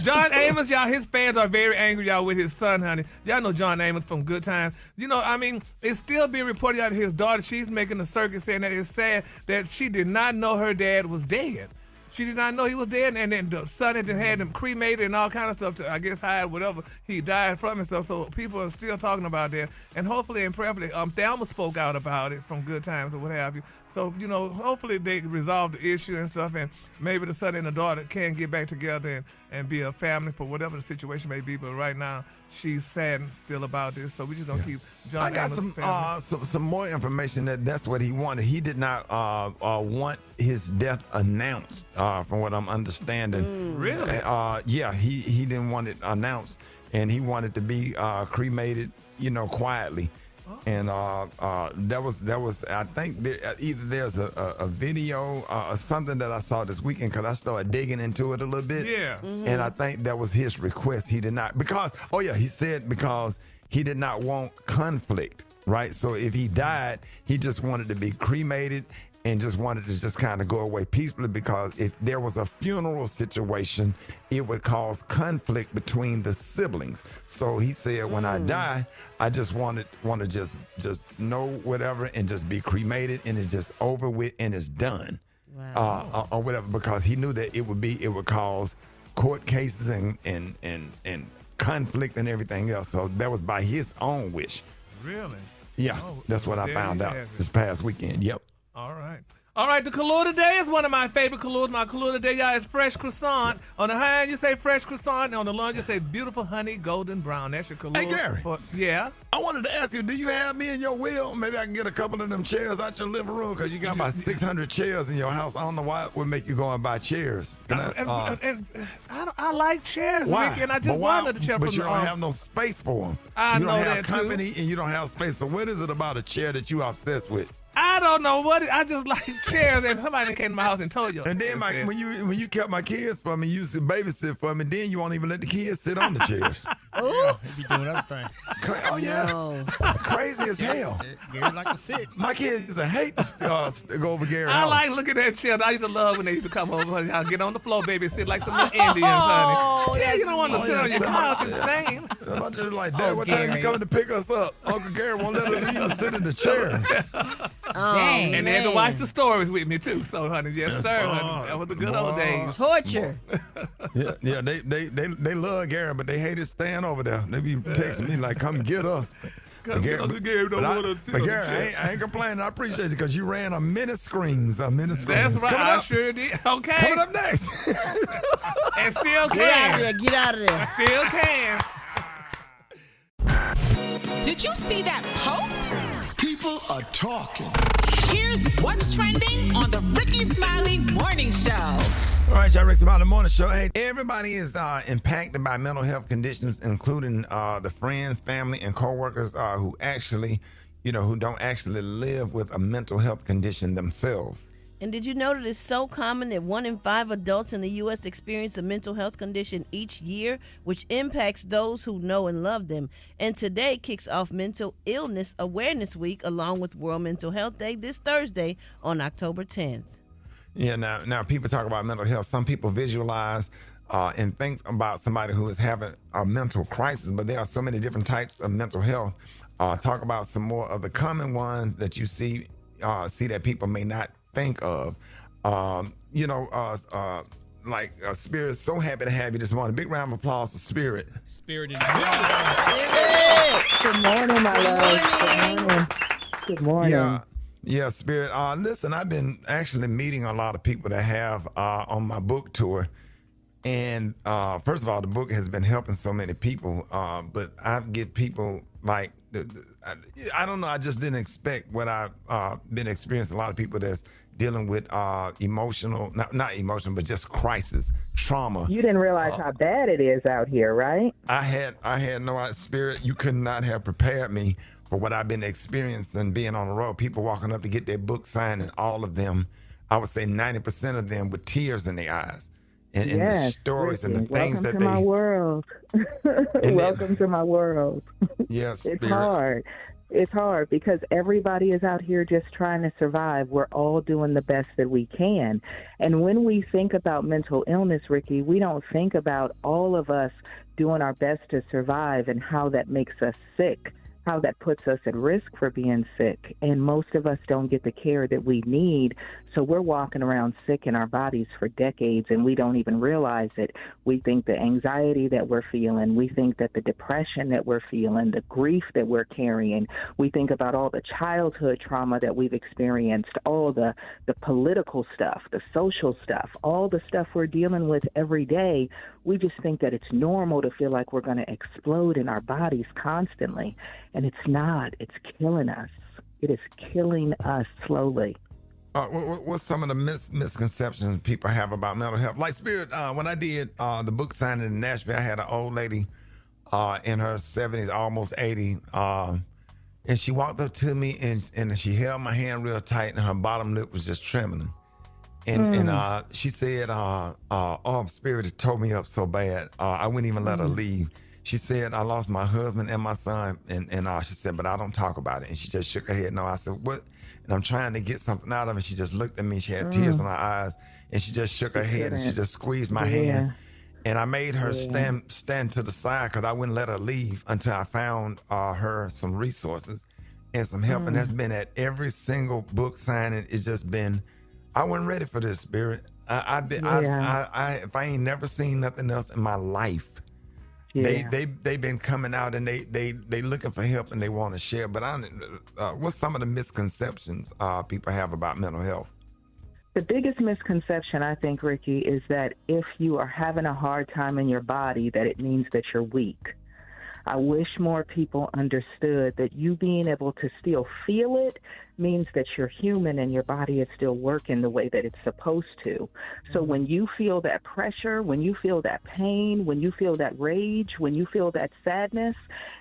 S14: John Amos, y'all, his fans are very angry, y'all, with his son, honey. Y'all know John Amos from Good Times. You know, I mean, it's still being reported out that his daughter, she's making a circuit saying that it's sad that she did not know her dad was dead. She did not know he was dead, and then the son had him cremated and all kind of stuff to, I guess, hide whatever he died from and stuff. So people are still talking about that, and hopefully and prayerfully, Thelma spoke out about it from Good Times or what have you. So, you know, hopefully they resolve the issue and stuff, and maybe the son and the daughter can get back together and be a family for whatever the situation may be. But right now, she's sad still about this, so we're just gonna keep John.
S1: I got some more information that's what he wanted. He did not want his death announced, from what I'm understanding.
S14: Really?
S1: Yeah, he didn't want it announced, and he wanted to be cremated, you know, quietly. And that was I think either there's a video or something that I saw this weekend because I started digging into it a little bit.
S14: Yeah.
S1: And I think that was his request. He did not he said because he did not want conflict, right? So if he died, he just wanted to be cremated and just wanted to just kind of go away peacefully, because if there was a funeral situation, it would cause conflict between the siblings. So he said, when I die, I just want to just know whatever and just be cremated and it's just over with and it's done. Wow. Or whatever, because he knew that it would cause court cases and conflict and everything else. So that was by his own wish.
S14: Really?
S1: Yeah, that's what I found out this past weekend. Yep.
S14: All right. All right, the color today is one of my favorite colors. My color today, y'all, is fresh croissant. On the high end, you say fresh croissant. And on the low end, you say beautiful honey golden brown. That's your color.
S1: Hey, Gary.
S14: Yeah?
S1: I wanted to ask you, do you have me in your will? Maybe I can get a couple of them chairs out your living room, because you got about 600 chairs in your house. I don't know why it would make you go and buy chairs.
S14: I like chairs,
S1: why?
S14: Ricky, and I just wanted a chair.
S1: But you don't have no space for them.
S14: I know that, too.
S1: You don't have company, and you don't have space. So what is it about a chair that you obsessed with?
S14: I don't know what I just like chairs, and somebody came to my house and told you.
S1: And then when you kept my kids for me, you used to babysit for me. Then you won't even let the kids sit on the chairs.
S7: Oh, he be doing other things.
S1: Oh yeah, crazy as hell.
S7: Gary like to sit.
S1: My kids used to hate to go over Gary's
S14: I
S1: house.
S14: like looking at chairs. I used to love when they used to come over. Y'all get on the floor, baby, sit like some little Indians, honey. Yeah, you don't want to sit on your couch and stain.
S1: I'm just like, Dad, what time you coming to pick us up? Uncle Gary won't let us even sit in the chair.
S5: Dang.
S14: And they had to watch the stories with me too. So, honey, yes, sir. Honey, that was the good old days.
S3: Torture.
S1: Yeah, they love Gary, but they hate his stand over there. They be texting me like, "Come get us."
S14: Come get us. Gary don't want us to sit
S1: But
S14: on the
S1: Gary,
S14: chair.
S1: I ain't complaining. I appreciate you because you ran a minute screens.
S14: That's right.
S1: Coming
S14: I
S1: up,
S14: sure did. Okay.
S1: Coming up next.
S14: And still
S3: Get out of
S14: can.
S3: there. Get out of there.
S14: Still can.
S4: Did you see that post?
S20: People are talking.
S4: Here's what's trending on the Rickey Smiley Morning Show.
S1: All right, y'all, Rickey Smiley Morning Show. Hey, everybody is impacted by mental health conditions, including the friends, family, and coworkers who actually, who don't actually live with a mental health condition themselves.
S3: And did you know that it's so common that 1 in 5 adults in the U.S. experience a mental health condition each year, which impacts those who know and love them? And today kicks off Mental Illness Awareness Week along with World Mental Health Day this Thursday on October 10th.
S1: Yeah, now people talk about mental health. Some people visualize and think about somebody who is having a mental crisis, but there are so many different types of mental health. Talk about some more of the common ones that you see that people may not think of. Like Spirit, so happy to have you this morning. Big round of applause for Spirit.
S7: Spirit in the building.
S2: Good morning, my love. Good morning.
S1: Yeah, Spirit. Listen, I've been actually meeting a lot of people that have on my book tour. And first of all, the book has been helping so many people. But I get people like, I don't know, I just didn't expect what I've been experiencing. A lot of people that's dealing with emotional, not emotional, but just crisis, trauma.
S2: You didn't realize how bad it is out here, right?
S1: I had no Spirit. You could not have prepared me for what I've been experiencing being on the road. People walking up to get their book signed, and all of them, I would say 90% of them with tears in their eyes. And the stories and the things that
S2: Welcome to my world. Welcome to my world.
S1: Yes,
S2: It's hard. It's hard because everybody is out here just trying to survive. We're all doing the best that we can. And when we think about mental illness, Rickey, we don't think about all of us doing our best to survive and how that makes us sick, how that puts us at risk for being sick. And most of us don't get the care that we need. So we're walking around sick in our bodies for decades, and we don't even realize it. We think the anxiety that we're feeling, we think that the depression that we're feeling, the grief that we're carrying, we think about all the childhood trauma that we've experienced, all the political stuff, the social stuff, all the stuff we're dealing with every day. We just think that it's normal to feel like we're going to explode in our bodies constantly. And it's not. It's killing us. It is killing us slowly.
S1: What's some of the misconceptions people have about mental health? Like Spirit, when I did the book signing in Nashville, I had an old lady in her 70s, almost 80, and she walked up to me and she held my hand real tight, and her bottom lip was just trembling. And she said, Spirit has tore me up so bad, I wouldn't even let her leave. She said, I lost my husband and my son, and she said, but I don't talk about it. And she just shook her head. No, I said, what? And I'm trying to get something out of her. She just looked at me. She had tears in her eyes, and she just shook her head, and she just squeezed my hand. And I made her stand to the side because I wouldn't let her leave until I found her some resources and some help. And that's been at every single book signing. It's just been, I wasn't ready for this, Spirit. If I ain't never seen nothing else in my life. They've been coming out and they looking for help and they want to share. But what's some of the misconceptions people have about mental health?
S2: The biggest misconception, I think, Rickey, is that if you are having a hard time in your body, that it means that you're weak. I wish more people understood that you being able to still feel it means that you're human and your body is still working the way that it's supposed to. So when you feel that pressure, when you feel that pain, when you feel that rage, when you feel that sadness,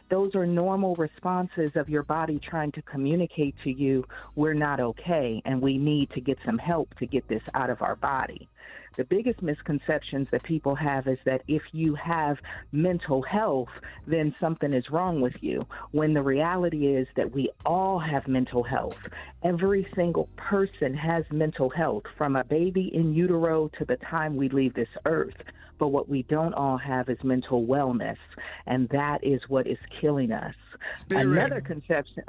S2: those are normal responses of your body trying to communicate to you, we're not okay and we need to get some help to get this out of our body. The biggest misconceptions that people have is that if you have mental health, then something is wrong with you, when the reality is that we all have mental health. Every single person has mental health, from a baby in utero to the time we leave this earth. But what we don't all have is mental wellness, and that is what is killing us.
S1: Spirit.
S2: Another conception.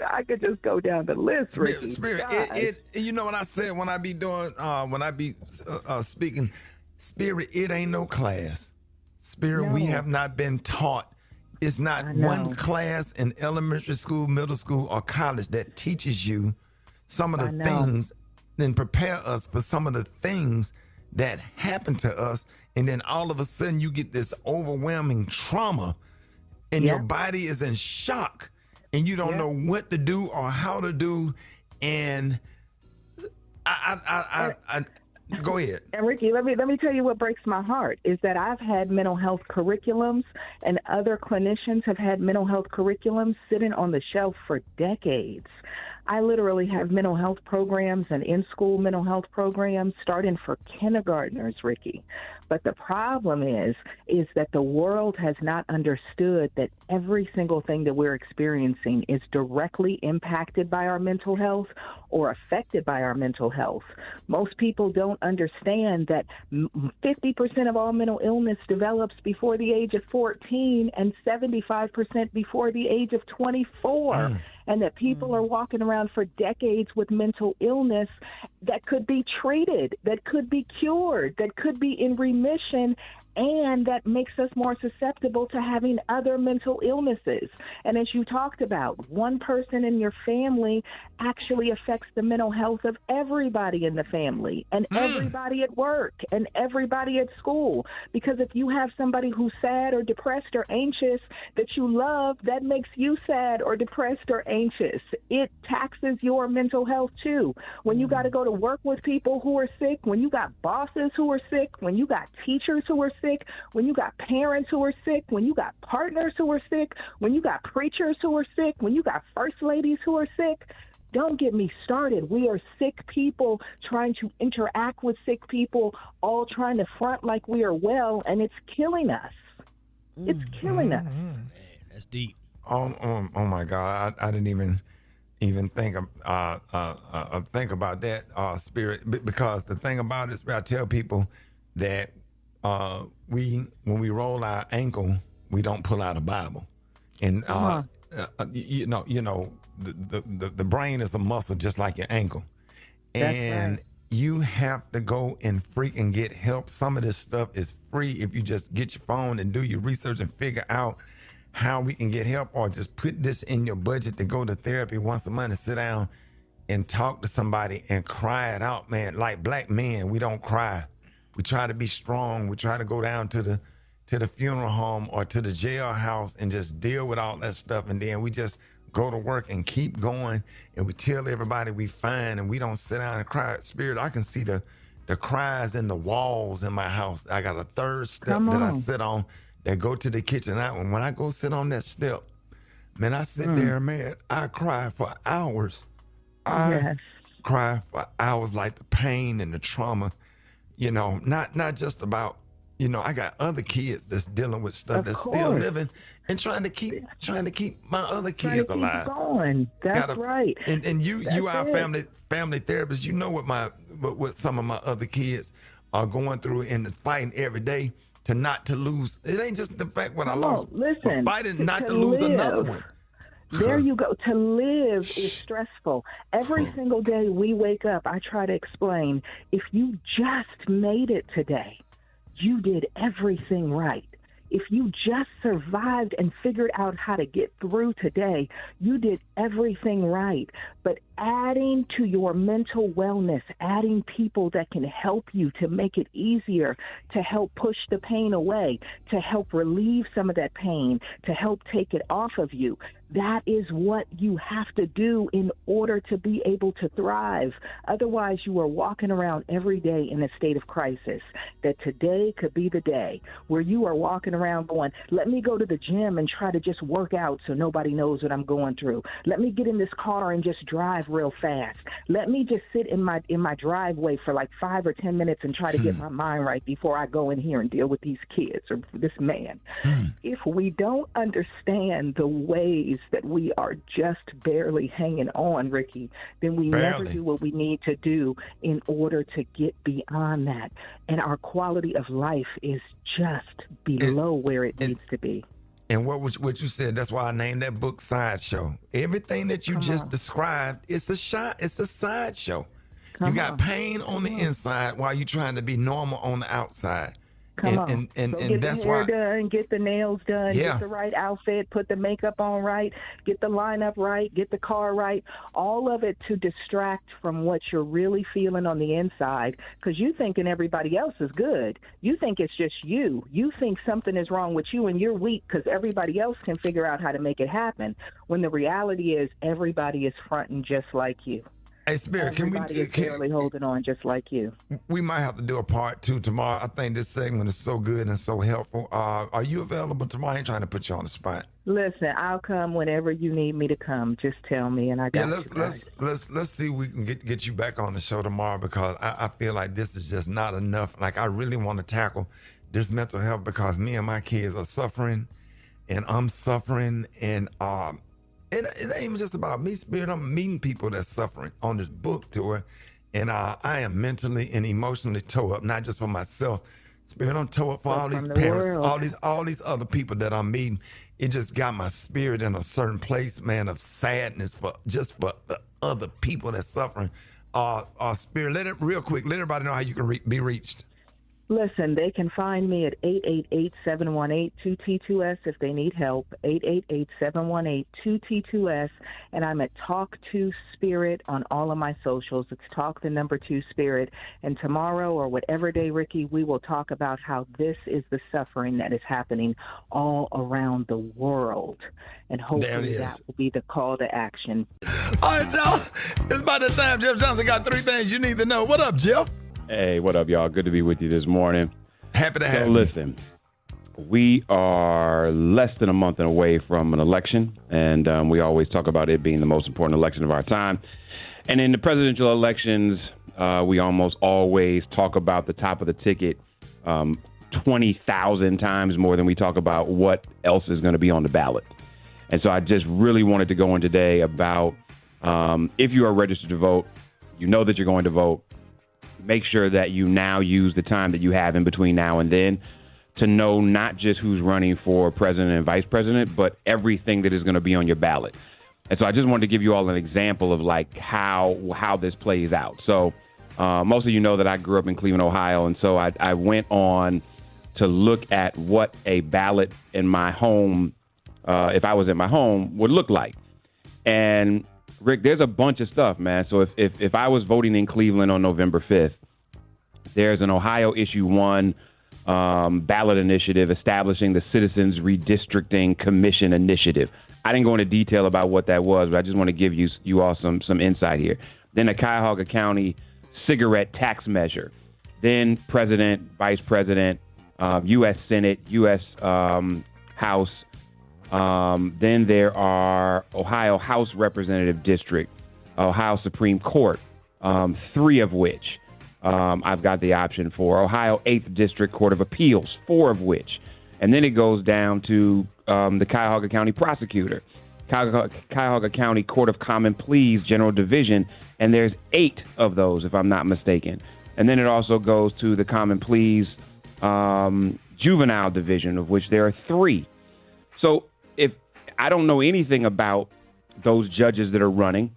S2: I could just go down the list, Ricky.
S1: Spirit. You know what I said when I be doing, when I be speaking? Spirit, it ain't no class. Spirit,
S2: No.
S1: we have not been taught. It's not one class in elementary school, middle school, or college that teaches you some of the things, then prepare us for some of the things that happen to us, and then all of a sudden you get this overwhelming trauma, and your body is in shock, and you don't know what to do or how to do, and I go ahead.
S2: And Ricky, let me tell you what breaks my heart is that I've had mental health curriculums, and other clinicians have had mental health curriculums sitting on the shelf for decades. I literally have mental health programs and in-school mental health programs starting for kindergartners, Ricky. But the problem is that the world has not understood that every single thing that we're experiencing is directly impacted by our mental health or affected by our mental health. Most people don't understand that 50% of all mental illness develops before the age of 14 and 75% before the age of 24. And that people are walking around for decades with mental illness that could be treated, that could be cured, that could be in remission, and that makes us more susceptible to having other mental illnesses. And as you talked about, one person in your family actually affects the mental health of everybody in the family and everybody at work and everybody at school. Because if you have somebody who's sad or depressed or anxious that you love, that makes you sad or depressed or anxious. It taxes your mental health too. When you got to go to work with people who are sick, when you got bosses who are sick, when you got teachers who are sick, when you got parents who are sick, when you got partners who are sick, when you got preachers who are sick, when you got first ladies who are sick, don't get me started. We are sick people trying to interact with sick people, all trying to front like we are well, and it's killing us. It's killing us.
S7: Man, that's deep.
S1: Oh my God! I didn't even think about that, Spirit, because the thing about it is, I tell people that when we roll our ankle, we don't pull out a Bible, and you know the brain is a muscle just like your ankle, and you have to go and freaking get help. Some of this stuff is free if you just get your phone and do your research and figure out how we can get help, or just put this in your budget to go to therapy once a month and sit down and talk to somebody and cry it out, man. Like black men, we don't cry. We try to be strong. We try to go down to the funeral home or to the jailhouse and just deal with all that stuff, and then we just go to work and keep going, and we tell everybody we fine, and we don't sit down and cry. Spirit, I can see the cries in the walls in my house. I got a third step that I sit on that go to the kitchen. When I go sit on that step, man, I sit there, man, I cry for hours. I cry for hours, like the pain and the trauma, you know, not just about, you know, I got other kids that's dealing with stuff that's still living and trying to keep my other kids alive.
S2: That's right.
S1: And you are a family therapist. You know what some of my other kids are going through and fighting every day not to lose. It ain't just the fact when I lost.
S2: Listen,
S1: fighting not to lose another one.
S2: There you go. To live is stressful. Every single day we wake up, I try to explain, if you just made it today, you did everything right. If you just survived and figured out how to get through today, you did everything right. But adding to your mental wellness, adding people that can help you to make it easier, to help push the pain away, to help relieve some of that pain, to help take it off of you, That is what you have to do in order to be able to thrive. Otherwise, you are walking around every day in a state of crisis, that today could be the day where you are walking around going, let me go to the gym and try to just work out so nobody knows what I'm going through. Let me get in this car and just drive real fast. Let me just sit in my driveway for like 5 or 10 minutes and try to get my mind right before I go in here and deal with these kids or this man. If we don't understand the ways that we are just barely hanging on, Ricky, then we never do what we need to do in order to get beyond that. And our quality of life is just below where it needs to be.
S1: And what you said, that's why I named that book Sideshow. Everything that you just described, it's a sideshow. You got pain on the inside while you're trying to be normal on the outside.
S2: And get
S1: that's
S2: the hair
S1: why
S2: done, get the nails done, get the right outfit, put the makeup on right, get the lineup right, get the car right, all of it to distract from what you're really feeling on the inside, because you thinking everybody else is good. You think it's just you. You think something is wrong with you and you're weak because everybody else can figure out how to make it happen, when the reality is everybody is fronting just like you.
S1: Hey, Spirit,
S2: everybody is barely holding on just like you.
S1: We might have to do a part 2 tomorrow. I think this segment is so good and so helpful. Are you available tomorrow? I ain't trying to put you on the spot.
S2: Listen, I'll come whenever you need me to come. Just tell me, and I got you.
S1: Let's see if we can get you back on the show tomorrow, because I feel like this is just not enough. Like, I really want to tackle this mental health, because me and my kids are suffering, and I'm suffering, and it ain't even just about me, Spirit. I'm meeting people that's suffering on this book tour, and I am mentally and emotionally tore up, not just for myself. Spirit, I'm tore up for all these parents, all these other people that I'm meeting. It just got my spirit in a certain place, man, of sadness for the other people that's suffering. Spirit, let everybody know how you can be reached.
S2: Listen, they can find me at 888-718-2T2S if they need help, 888-718-2T2S, and I'm at Talk to Spirit on all of my socials. It's Talk 2 Spirit, and tomorrow or whatever day, Ricky, we will talk about how this is the suffering that is happening all around the world, and hopefully that will be the call to action.
S1: All right, y'all, it's about that time. Jeff Johnson got 3 things you need to know. What up, Jeff?
S8: Hey, what up, y'all? Good to be with you this morning.
S1: Happy to have you.
S8: Listen, we are less than a month away from an election, and we always talk about it being the most important election of our time. And in the presidential elections, we almost always talk about the top of the ticket 20,000 times more than we talk about what else is going to be on the ballot. And so I just really wanted to go in today about if you are registered to vote, you know that you're going to vote. Make sure that you now use the time that you have in between now and then to know not just who's running for president and vice president, but everything that is going to be on your ballot. And so I just wanted to give you all an example of like how this plays out. So most of you know that I grew up in Cleveland, Ohio. And so I went on to look at what a ballot in my home, if I was in my home, would look like. And Rick, there's a bunch of stuff, man. So if I was voting in Cleveland on November 5th, there's an Ohio Issue 1 ballot initiative establishing the Citizens Redistricting Commission Initiative. I didn't go into detail about what that was, but I just want to give you all some insight here. Then the Cuyahoga County cigarette tax measure. Then President, Vice President, U.S. Senate, U.S. House. Then there are Ohio House Representative District, Ohio Supreme Court, 3 of which I've got the option for, Ohio 8th District Court of Appeals, 4 of which. And then it goes down to the Cuyahoga County Prosecutor, Cuyahoga County Court of Common Pleas General Division, and there's 8 of those, if I'm not mistaken. And then it also goes to the Common Pleas Juvenile Division, of which there are 3. So if I don't know anything about those judges that are running,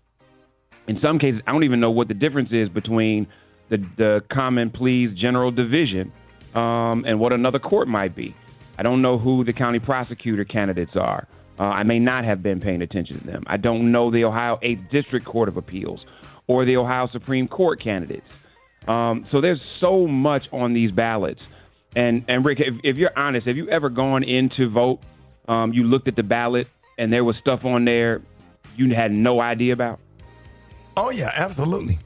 S8: in some cases, I don't even know what the difference is between the Common Pleas General Division and what another court might be. I don't know who the county prosecutor candidates are. I may not have been paying attention to them. I don't know the Ohio 8th District Court of Appeals or the Ohio Supreme Court candidates. So there's so much on these ballots. And Rick, if you're honest, have you ever gone in to vote, you looked at the ballot and there was stuff on there you had no idea about?
S1: Oh yeah, absolutely.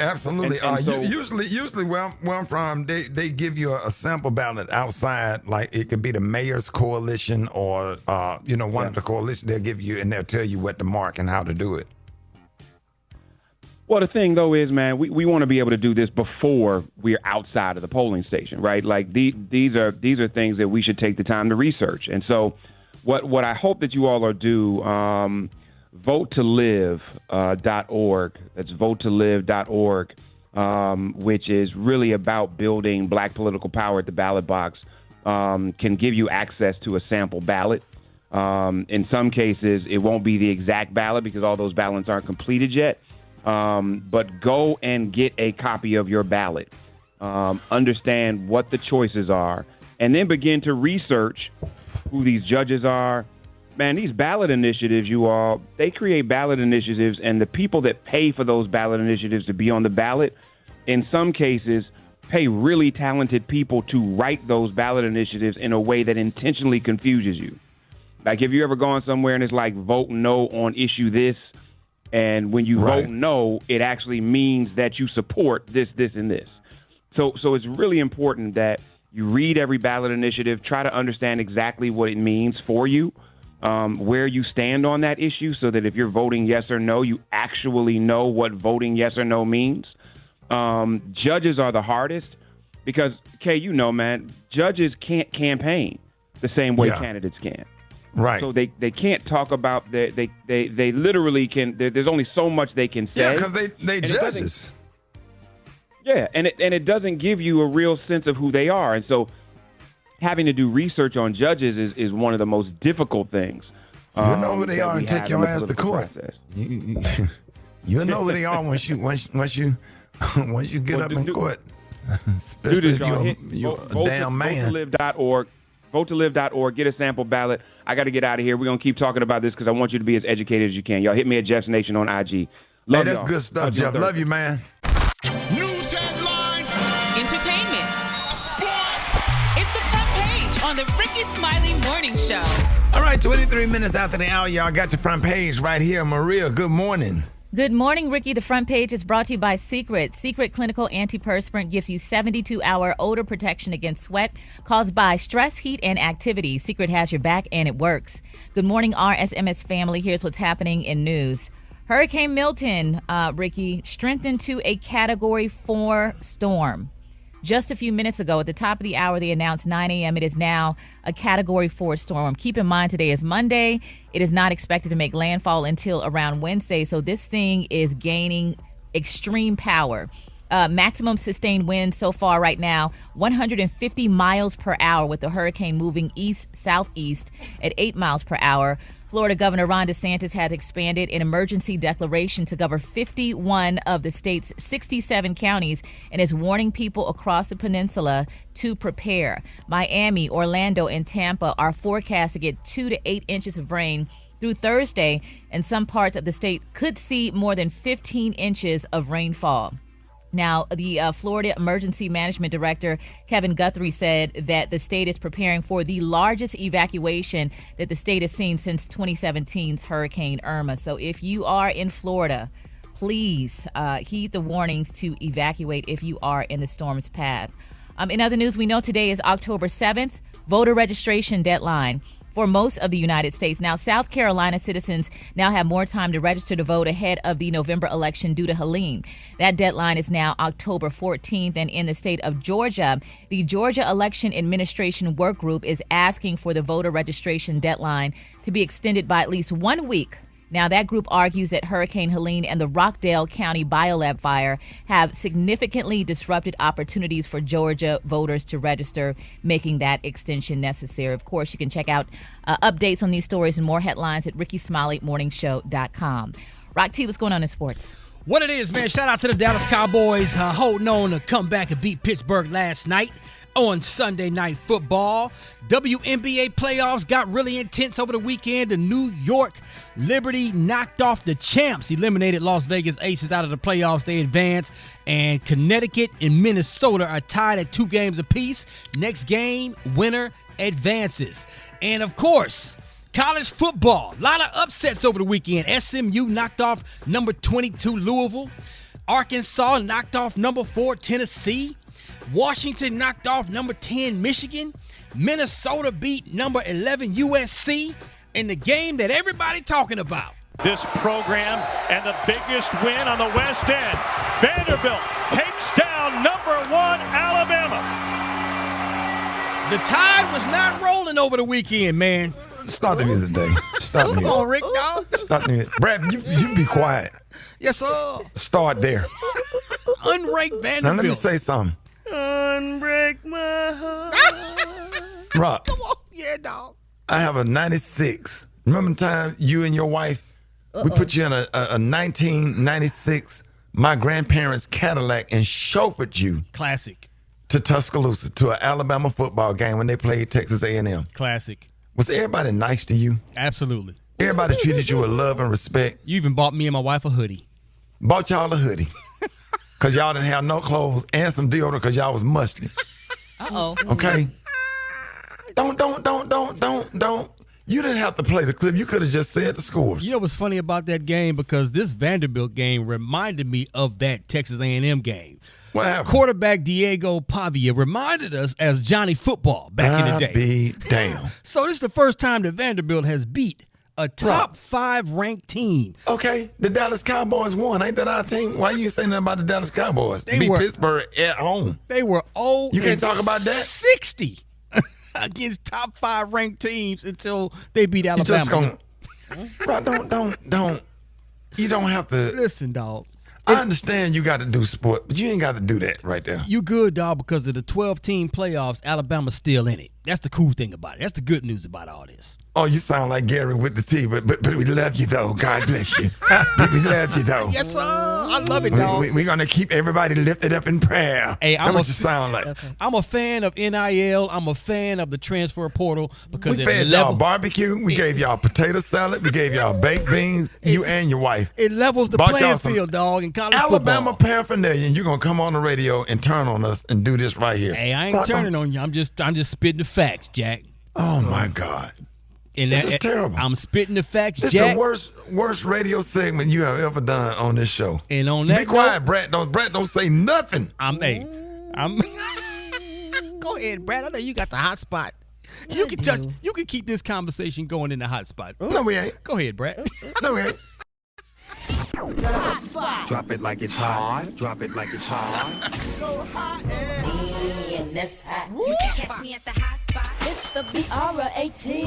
S1: Absolutely.
S8: And so,
S1: usually where I'm from, they give you a sample ballot outside, like it could be the mayor's coalition or one of the coalition. They'll give you and they'll tell you what to mark and how to do it.
S8: Well, the thing though is, man, we want to be able to do this before we're outside of the polling station, right? Like these are things that we should take the time to research. And so, what I hope that you all are do. VoteToLive.org. That's VoteToLive.org, which is really about building black political power at the ballot box, can give you access to a sample ballot. In some cases, it won't be the exact ballot because all those ballots aren't completed yet. But go and get a copy of your ballot. Understand what the choices are, and then begin to research who these judges are. Man, these ballot initiatives, they create ballot initiatives, and the people that pay for those ballot initiatives to be on the ballot, in some cases, pay really talented people to write those ballot initiatives in a way that intentionally confuses you. Like, have you ever gone somewhere and it's like, vote no on issue this, and when you vote no, it actually means that you support this, this, and this. So it's really important that you read every ballot initiative, try to understand exactly what it means for you. Where you stand on that issue so that if you're voting yes or no, you actually know what voting yes or no means. Judges are the hardest because, Kay, man, judges can't campaign the same way candidates can.
S1: Right.
S8: So they can't talk about they literally can. There's only so much they can say.
S1: Yeah, because they judges.
S8: Yeah, and it doesn't give you a real sense of who they are, and so having to do research on judges is one of the most difficult things.
S1: You know who they are and take your ass to court. You know who they are once you get up in court. Especially if you're a damn man.
S8: VoteToLive.org. Get a sample ballot. I got to get out of here. We're going to keep talking about this because I want you to be as educated as you can. Y'all hit me at Jeff's Nation on IG. Love
S1: that's
S8: y'all.
S1: Good stuff, Jeff. Love you, man.
S21: News headlines.
S4: Entertainment. Sports. It's the front page on the Rickey Smiley Morning Show.
S1: All right, 23 minutes after the hour, y'all got your front page right here. Maria, good morning.
S5: Good morning, Ricky. The front page is brought to you by Secret. Secret Clinical Antiperspirant gives you 72-hour odor protection against sweat caused by stress, heat, and activity. Secret has your back, and it works. Good morning, RSMS family. Here's what's happening in news. Hurricane Milton, Ricky, strengthened to a Category 4 storm. Just a few minutes ago, at the top of the hour, they announced 9 a.m. It is now a Category 4 storm. Keep in mind, today is Monday. It is not expected to make landfall until around Wednesday, so this thing is gaining extreme power. Maximum sustained wind so far right now, 150 miles per hour, with the hurricane moving east-southeast at 8 miles per hour. Florida Governor Ron DeSantis has expanded an emergency declaration to cover 51 of the state's 67 counties and is warning people across the peninsula to prepare. Miami, Orlando, and Tampa are forecast to get 2 to 8 inches of rain through Thursday, and some parts of the state could see more than 15 inches of rainfall. Now, the Florida Emergency Management Director, Kevin Guthrie, said that the state is preparing for the largest evacuation that the state has seen since 2017's Hurricane Irma. So if you are in Florida, please heed the warnings to evacuate if you are in the storm's path. In other news, we know today is October 7th, voter registration deadline for most of the United States. Now, South Carolina citizens now have more time to register to vote ahead of the November election due to Helene. That deadline is now October 14th. And in the state of Georgia, the Georgia Election Administration Work Group is asking for the voter registration deadline to be extended by at least 1 week. Now, that group argues that Hurricane Helene and the Rockdale County biolab fire have significantly disrupted opportunities for Georgia voters to register, making that extension necessary. Of course, you can check out updates on these stories and more headlines at RickeySmileyMorningShow.com. Rock T, what's going on in sports?
S7: What it is, man, shout out to the Dallas Cowboys holding on to come back and beat Pittsburgh last night on Sunday Night Football. WNBA playoffs got really intense over the weekend. The New York Liberty knocked off the champs, eliminated Las Vegas Aces out of the playoffs. They advance, and Connecticut and Minnesota are tied at 2 games apiece. Next game, winner advances. And of course, College football. A lot of upsets over the weekend. SMU knocked off number 22 Louisville. Arkansas knocked off number 4 Tennessee. Washington knocked off number 10 Michigan. Minnesota beat number 11 USC in the game that everybody talking about.
S6: This program and the biggest win on the West End. Vanderbilt takes down number 1 Alabama.
S7: The tide was not rolling over the weekend, man.
S1: Start the music, Dave. Start the music.
S7: Come on, Rick, dog.
S1: Start the music. Brad, you be quiet.
S7: Yes, sir.
S1: Start there.
S7: Unranked Vanderbilt.
S1: Now let me say something.
S3: Unbreak my heart.
S1: Rock.
S7: Come on. Yeah, dog.
S1: I have a 96. Remember the time you and your wife, we put you in a 1996 my grandparents' Cadillac and chauffeured you.
S7: Classic.
S1: To Tuscaloosa, to an Alabama football game when they played Texas A&M.
S7: Classic.
S1: Was everybody nice to you?
S7: Absolutely.
S1: Everybody treated you with love and respect.
S7: You even bought me and my wife a hoodie.
S1: Bought y'all a hoodie. Because y'all didn't have no clothes and some deodorant because y'all was musty.
S5: Uh-oh.
S1: Okay? Don't. You didn't have to play the clip. You could have just said the scores.
S7: You know what's funny about that game? Because this Vanderbilt game reminded me of that Texas A&M game.
S1: What happened?
S7: Quarterback Diego Pavia reminded us as Johnny Football back in the day.
S1: Be damn.
S7: So this is the first time that Vanderbilt has beat a top 5 ranked team.
S1: Okay, the Dallas Cowboys won. Ain't that our team? Why you saying nothing about the Dallas Cowboys?
S7: They
S1: beat
S7: were
S1: Pittsburgh at home.
S7: They were 0
S1: You can't talk about that?
S7: 60 against top 5 ranked teams until they beat Alabama.
S1: You just gonna, bro, don't. You don't have to.
S7: Listen, dog.
S1: I understand you got to do sport, but you ain't got to do that right there.
S7: You good, dog, because of the 12-team playoffs, Alabama's still in it. That's the cool thing about it. That's the good news about all this.
S1: Oh, you sound like Gary with the T, but we love you, though. God bless you. We love you, though.
S7: Yes, sir. I love it, dog.
S1: We're going to keep everybody lifted up in prayer.
S7: Hey,
S1: That's what you sound like.
S7: Okay. I'm a fan of NIL. I'm a fan of the transfer portal because
S1: we fed y'all barbecue. We gave y'all potato salad. We gave y'all baked beans, you and your wife.
S7: It levels the playing field, dog, in college
S1: Alabama
S7: football.
S1: paraphernalia, and you're going to come on the radio and turn on us and do this right here.
S7: Hey, I ain't turning on you. I'm just spitting the facts, Jack.
S1: Oh, my God.
S7: And
S1: this is terrible.
S7: I'm spitting the facts,
S1: It's
S7: Jack.
S1: the worst radio segment you have ever done on this show.
S7: And on that
S1: Be quiet, Brat. Don't say nothing.
S7: I'm Go ahead, Brad. I know you got the hot spot. You can keep this conversation going in the hot spot.
S1: No, we ain't.
S7: Go ahead, Brad.
S1: No, we ain't.
S9: The hot spot.
S10: Drop it like it's hot. Drop it like it's hot.
S9: So hot and this hot. You can catch me at the hot spot. It's the BR18.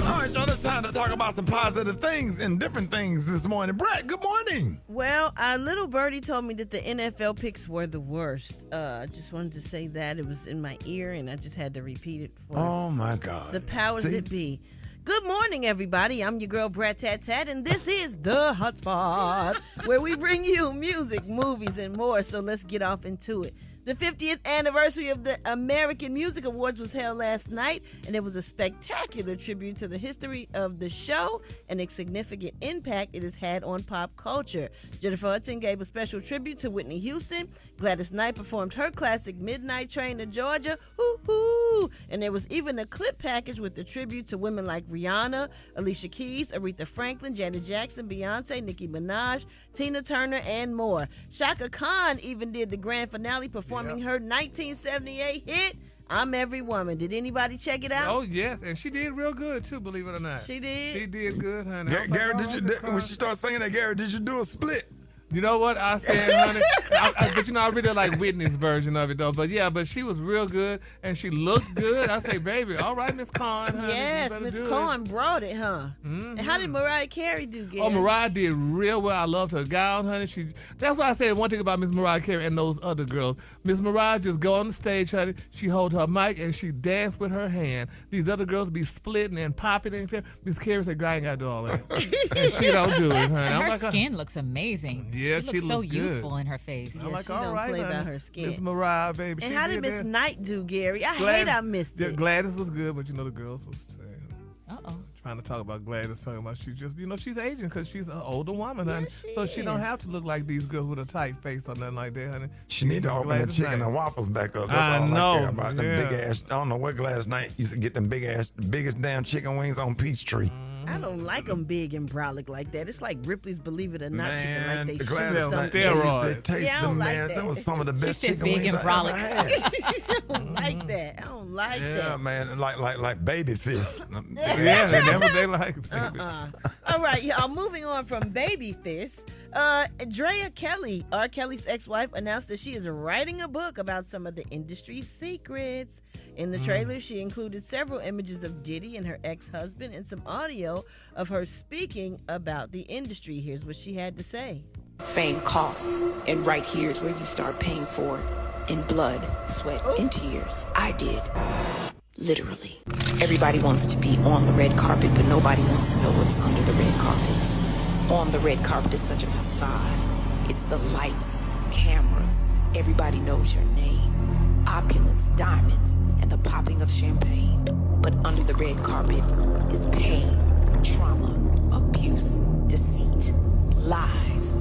S1: All right, y'all, it's time to talk about some positive things and different things this morning. Brett, good morning.
S3: Well, little birdie told me that the NFL picks were the worst. I just wanted to say that. It was in my ear, and I just had to repeat it for
S1: Oh, my God.
S3: the powers that be. Good morning, everybody. I'm your girl, Brat Tat Tat, and this is The Hot Spot, where we bring you music, movies, and more. So let's get off into it. The 50th anniversary of the American Music Awards was held last night, and it was a spectacular tribute to the history of the show and its significant impact it has had on pop culture. Jennifer Hudson gave a special tribute to Whitney Houston. Gladys Knight performed her classic Midnight Train to Georgia. Hoo-hoo! And there was even a clip package with the tribute to women like Rihanna, Alicia Keys, Aretha Franklin, Janet Jackson, Beyonce, Nicki Minaj, Tina Turner, and more. Shaka Khan even did the grand finale performing her 1978 hit, I'm Every Woman. Did anybody check it out?
S14: Oh, yes. And she did real good, too, believe it or not.
S3: She did?
S14: She did good, honey.
S1: Gary, when she started singing that, Gary, did you do a split?
S14: You know what I said, honey? But I really like Whitney's version of it, though. But she was real good, and she looked good. I say, baby, all right, Miss Khan, honey.
S3: Yes, Miss Khan brought it, huh?
S14: Mm-hmm.
S3: And how did Mariah Carey do, Gary?
S14: Oh, Mariah did real well. I loved her gown, honey. That's why I said one thing about Miss Mariah Carey and those other girls. Miss Mariah just go on the stage, honey. She hold her mic, and she dance with her hand. These other girls be splitting and popping and everything. Miss Carey said, girl, I ain't got to do all that. And she don't do it, honey.
S5: Her skin looks amazing.
S14: Yeah,
S5: she looks so youthful in her face.
S3: Yeah, she don't play about her skin.
S14: Miss Mariah, baby.
S3: And how did Miss Knight do, Gary? I missed it.
S14: Gladys was good, but the girls was
S5: Uh-oh.
S14: trying to talk about Gladys, talking about she just, she's aging because she's an older woman, honey. So she don't have to look like these girls with a tight face or nothing like that, honey.
S1: She need to open the chicken and waffles back up. That's all I care about. Them big ass. I don't know what Gladys Knight used to get them biggest damn chicken wings on Peachtree.
S3: I don't like them big and brolic like that. It's like Ripley's Believe It or Not chicken, like they
S1: the
S3: shoot
S1: Gladys Knight,
S14: steroids.
S1: Taste them, man. That was some of the best chicken
S5: big
S1: wings
S5: and brolic.
S1: I ever had.
S3: I don't like that. I don't like that.
S1: Yeah, man, like baby fist.
S14: Yeah, they like baby.
S3: All right, y'all, moving on from baby fist. Drea Kelly, R. Kelly's ex-wife, announced that she is writing a book about some of the industry's secrets. In the trailer, she included several images of Diddy and her ex-husband and some audio of her speaking about the industry. Here's what she had to say.
S11: Fame costs, and right here is where you start paying for it in blood, sweat, and tears. I did. Literally. Everybody wants to be on the red carpet, but nobody wants to know what's under the red carpet. On the red carpet is such a facade. It's the lights, cameras, everybody knows your name. Opulence, diamonds, and the popping of champagne. But under the red carpet is pain, trauma, abuse, deceit, lies,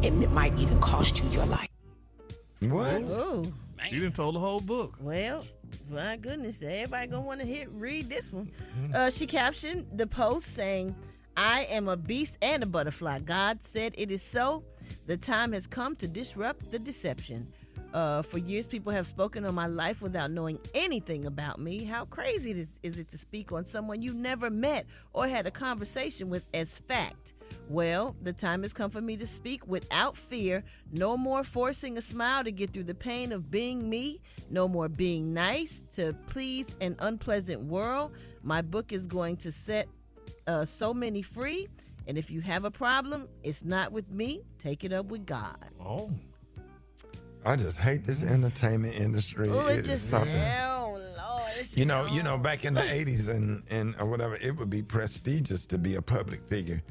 S11: and it might even cost you your life.
S1: What?
S3: Ooh.
S14: You done told the whole book.
S3: Well, my goodness, everybody gonna want to read this one. She captioned the post saying, I am a beast and a butterfly. God said it is so. The time has come to disrupt the deception. For years, people have spoken on my life without knowing anything about me. How crazy is it to speak on someone you never met or had a conversation with as fact? Well, the time has come for me to speak without fear. No more forcing a smile to get through the pain of being me. No more being nice to please an unpleasant world. My book is going to set so many free. And if you have a problem, it's not with me. Take it up with God.
S14: Oh.
S1: I just hate this entertainment industry.
S3: Oh, it
S1: is
S3: just,
S1: something.
S3: oh, Lord. It's just,
S1: You know, back in the 80s and or whatever, it would be prestigious to be a public figure.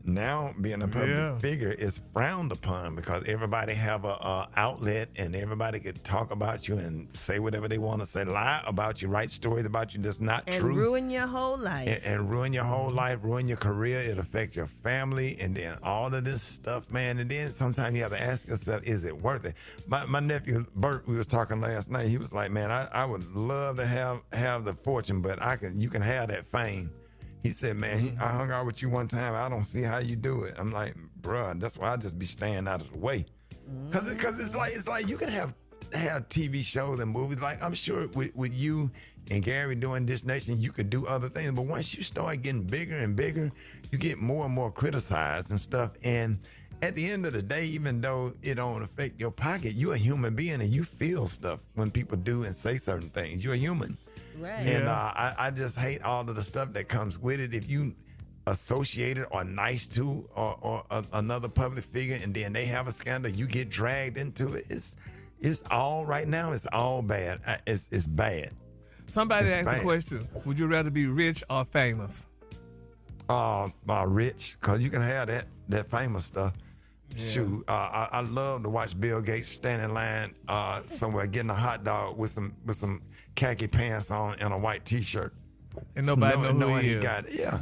S1: Now, being a public figure is frowned upon because everybody have a outlet and everybody could talk about you and say whatever they want to say, lie about you, write stories about you that's not
S3: and
S1: true.
S3: And ruin your whole life.
S1: And ruin your whole life, ruin your career. It affects your family and then all of this stuff, man. And then sometimes you have to ask yourself, is it worth it? My nephew, Bert, we was talking last night. He was like, man, I would love to have the fortune, but you can have that fame. He said, man, I hung out with you one time. I don't see how you do it. I'm like, bruh, that's why I just be staying out of the way. Cause it's like you can have TV shows and movies. Like I'm sure with you and Gary doing This Nation, you could do other things. But once you start getting bigger and bigger, you get more and more criticized and stuff. And at the end of the day, even though it don't affect your pocket, you're a human being and you feel stuff when people do and say certain things. You're a human.
S3: Right.
S1: And I just hate all of the stuff that comes with it. If you associated or nice to or another public figure and then they have a scandal, you get dragged into it. It's all right now. It's all bad. It's bad.
S14: Somebody asked the question: would you rather be rich or famous?
S1: Rich, because you can have that famous stuff. Yeah. Shoot, I love to watch Bill Gates stand in line somewhere getting a hot dog with some khaki pants on and a white T-shirt,
S14: and nobody know who he is.
S1: Got it. Yeah,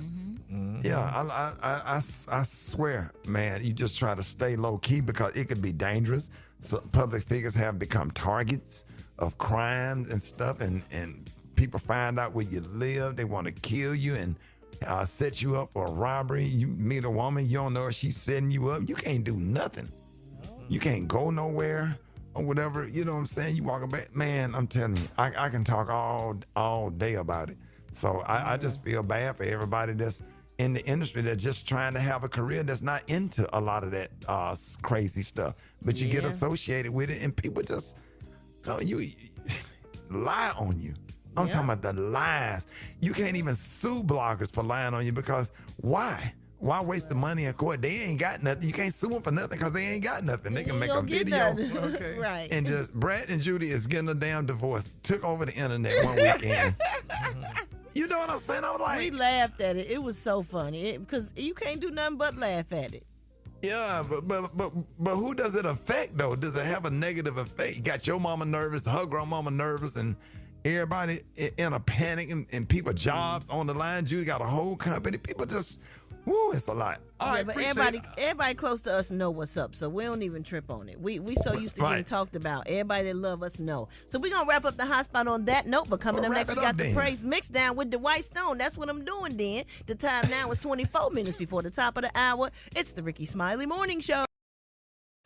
S1: yeah. I swear, man, you just try to stay low key because it could be dangerous. So public figures have become targets of crimes and stuff, and people find out where you live. They want to kill you and set you up for a robbery. You meet a woman, you don't know if she's setting you up. You can't do nothing. You can't go nowhere or whatever. You know what I'm saying? You walk back, man. I'm telling you, I can talk all day about it. So I just feel bad for everybody that's in the industry that's just trying to have a career that's not into a lot of that crazy stuff. But you get associated with it, and people just you lie on you. I'm talking about the lies. You can't even sue bloggers for lying on you because why? Why waste the money in court? They ain't got nothing. You can't sue them for nothing because they ain't got nothing. They can make a video.
S3: Okay. Right.
S1: And just Brat and Judy is getting a damn divorce. Took over the internet one weekend. You know what I'm saying? I was like,
S3: we laughed at it. It was so funny because you can't do nothing but laugh at it.
S1: Yeah, but who does it affect though? Does it have a negative effect? You got your mama nervous, her grandmama nervous, and everybody in a panic and people jobs on the line. Judy got a whole company. People just, woo, it's a lot. All right,
S3: but everybody close to us know what's up, so we don't even trip on it. We so used to getting talked about. Everybody that love us know. So we're going to wrap up the hot spot on that note, but coming up next, we got the praise mix down with the White Stone. That's what I'm doing then. The time now is 24 minutes before the top of the hour. It's the Rickey Smiley Morning Show.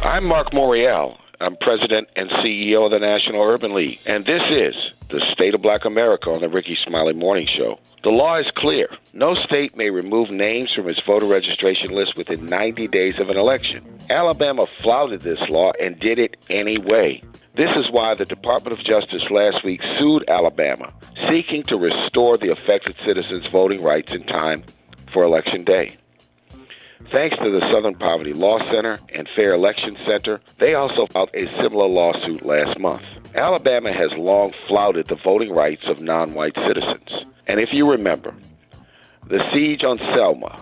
S12: I'm Mark Morial. I'm president and CEO of the National Urban League, and this is the State of Black America on the Rickey Smiley Morning Show. The law is clear. No state may remove names from its voter registration list within 90 days of an election. Alabama flouted this law and did it anyway. This is why the Department of Justice last week sued Alabama, seeking to restore the affected citizens' voting rights in time for Election Day. Thanks to the Southern Poverty Law Center and Fair Election Center, they also filed a similar lawsuit last month. Alabama has long flouted the voting rights of non-white citizens. And if you remember, the siege on Selma,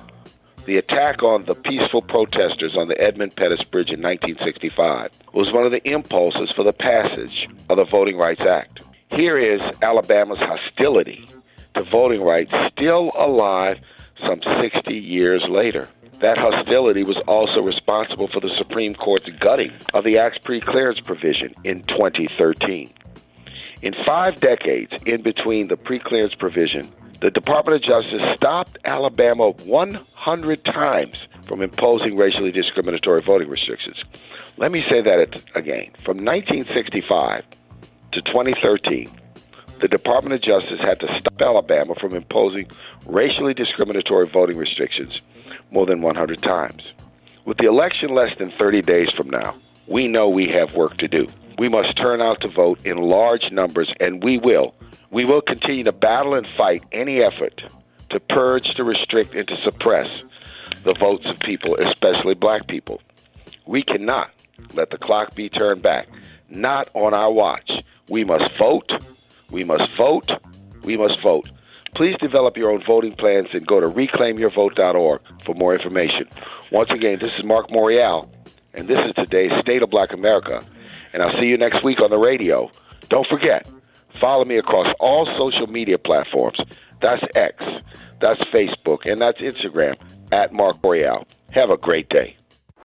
S12: the attack on the peaceful protesters on the Edmund Pettus Bridge in 1965, was one of the impulses for the passage of the Voting Rights Act. Here is Alabama's hostility to voting rights still alive some 60 years later. That hostility was also responsible for the Supreme Court's gutting of the Act's pre-clearance provision in 2013. In 5 decades in between the pre-clearance provision, the Department of Justice stopped Alabama 100 times from imposing racially discriminatory voting restrictions. Let me say that again. From 1965 to 2013, the Department of Justice had to stop Alabama from imposing racially discriminatory voting restrictions more than 100 times. With the election less than 30 days from now, we know we have work to do. We must turn out to vote in large numbers, and we will. We will continue to battle and fight any effort to purge, to restrict, and to suppress the votes of people, especially black people. We cannot let the clock be turned back. Not on our watch. We must vote. We must vote. We must vote. Please develop your own voting plans and go to reclaimyourvote.org for more information. Once again, this is Mark Morial, and this is today's State of Black America. And I'll see you next week on the radio. Don't forget, follow me across all social media platforms. That's X, that's Facebook, and that's Instagram, @Mark Morial. Have a great day.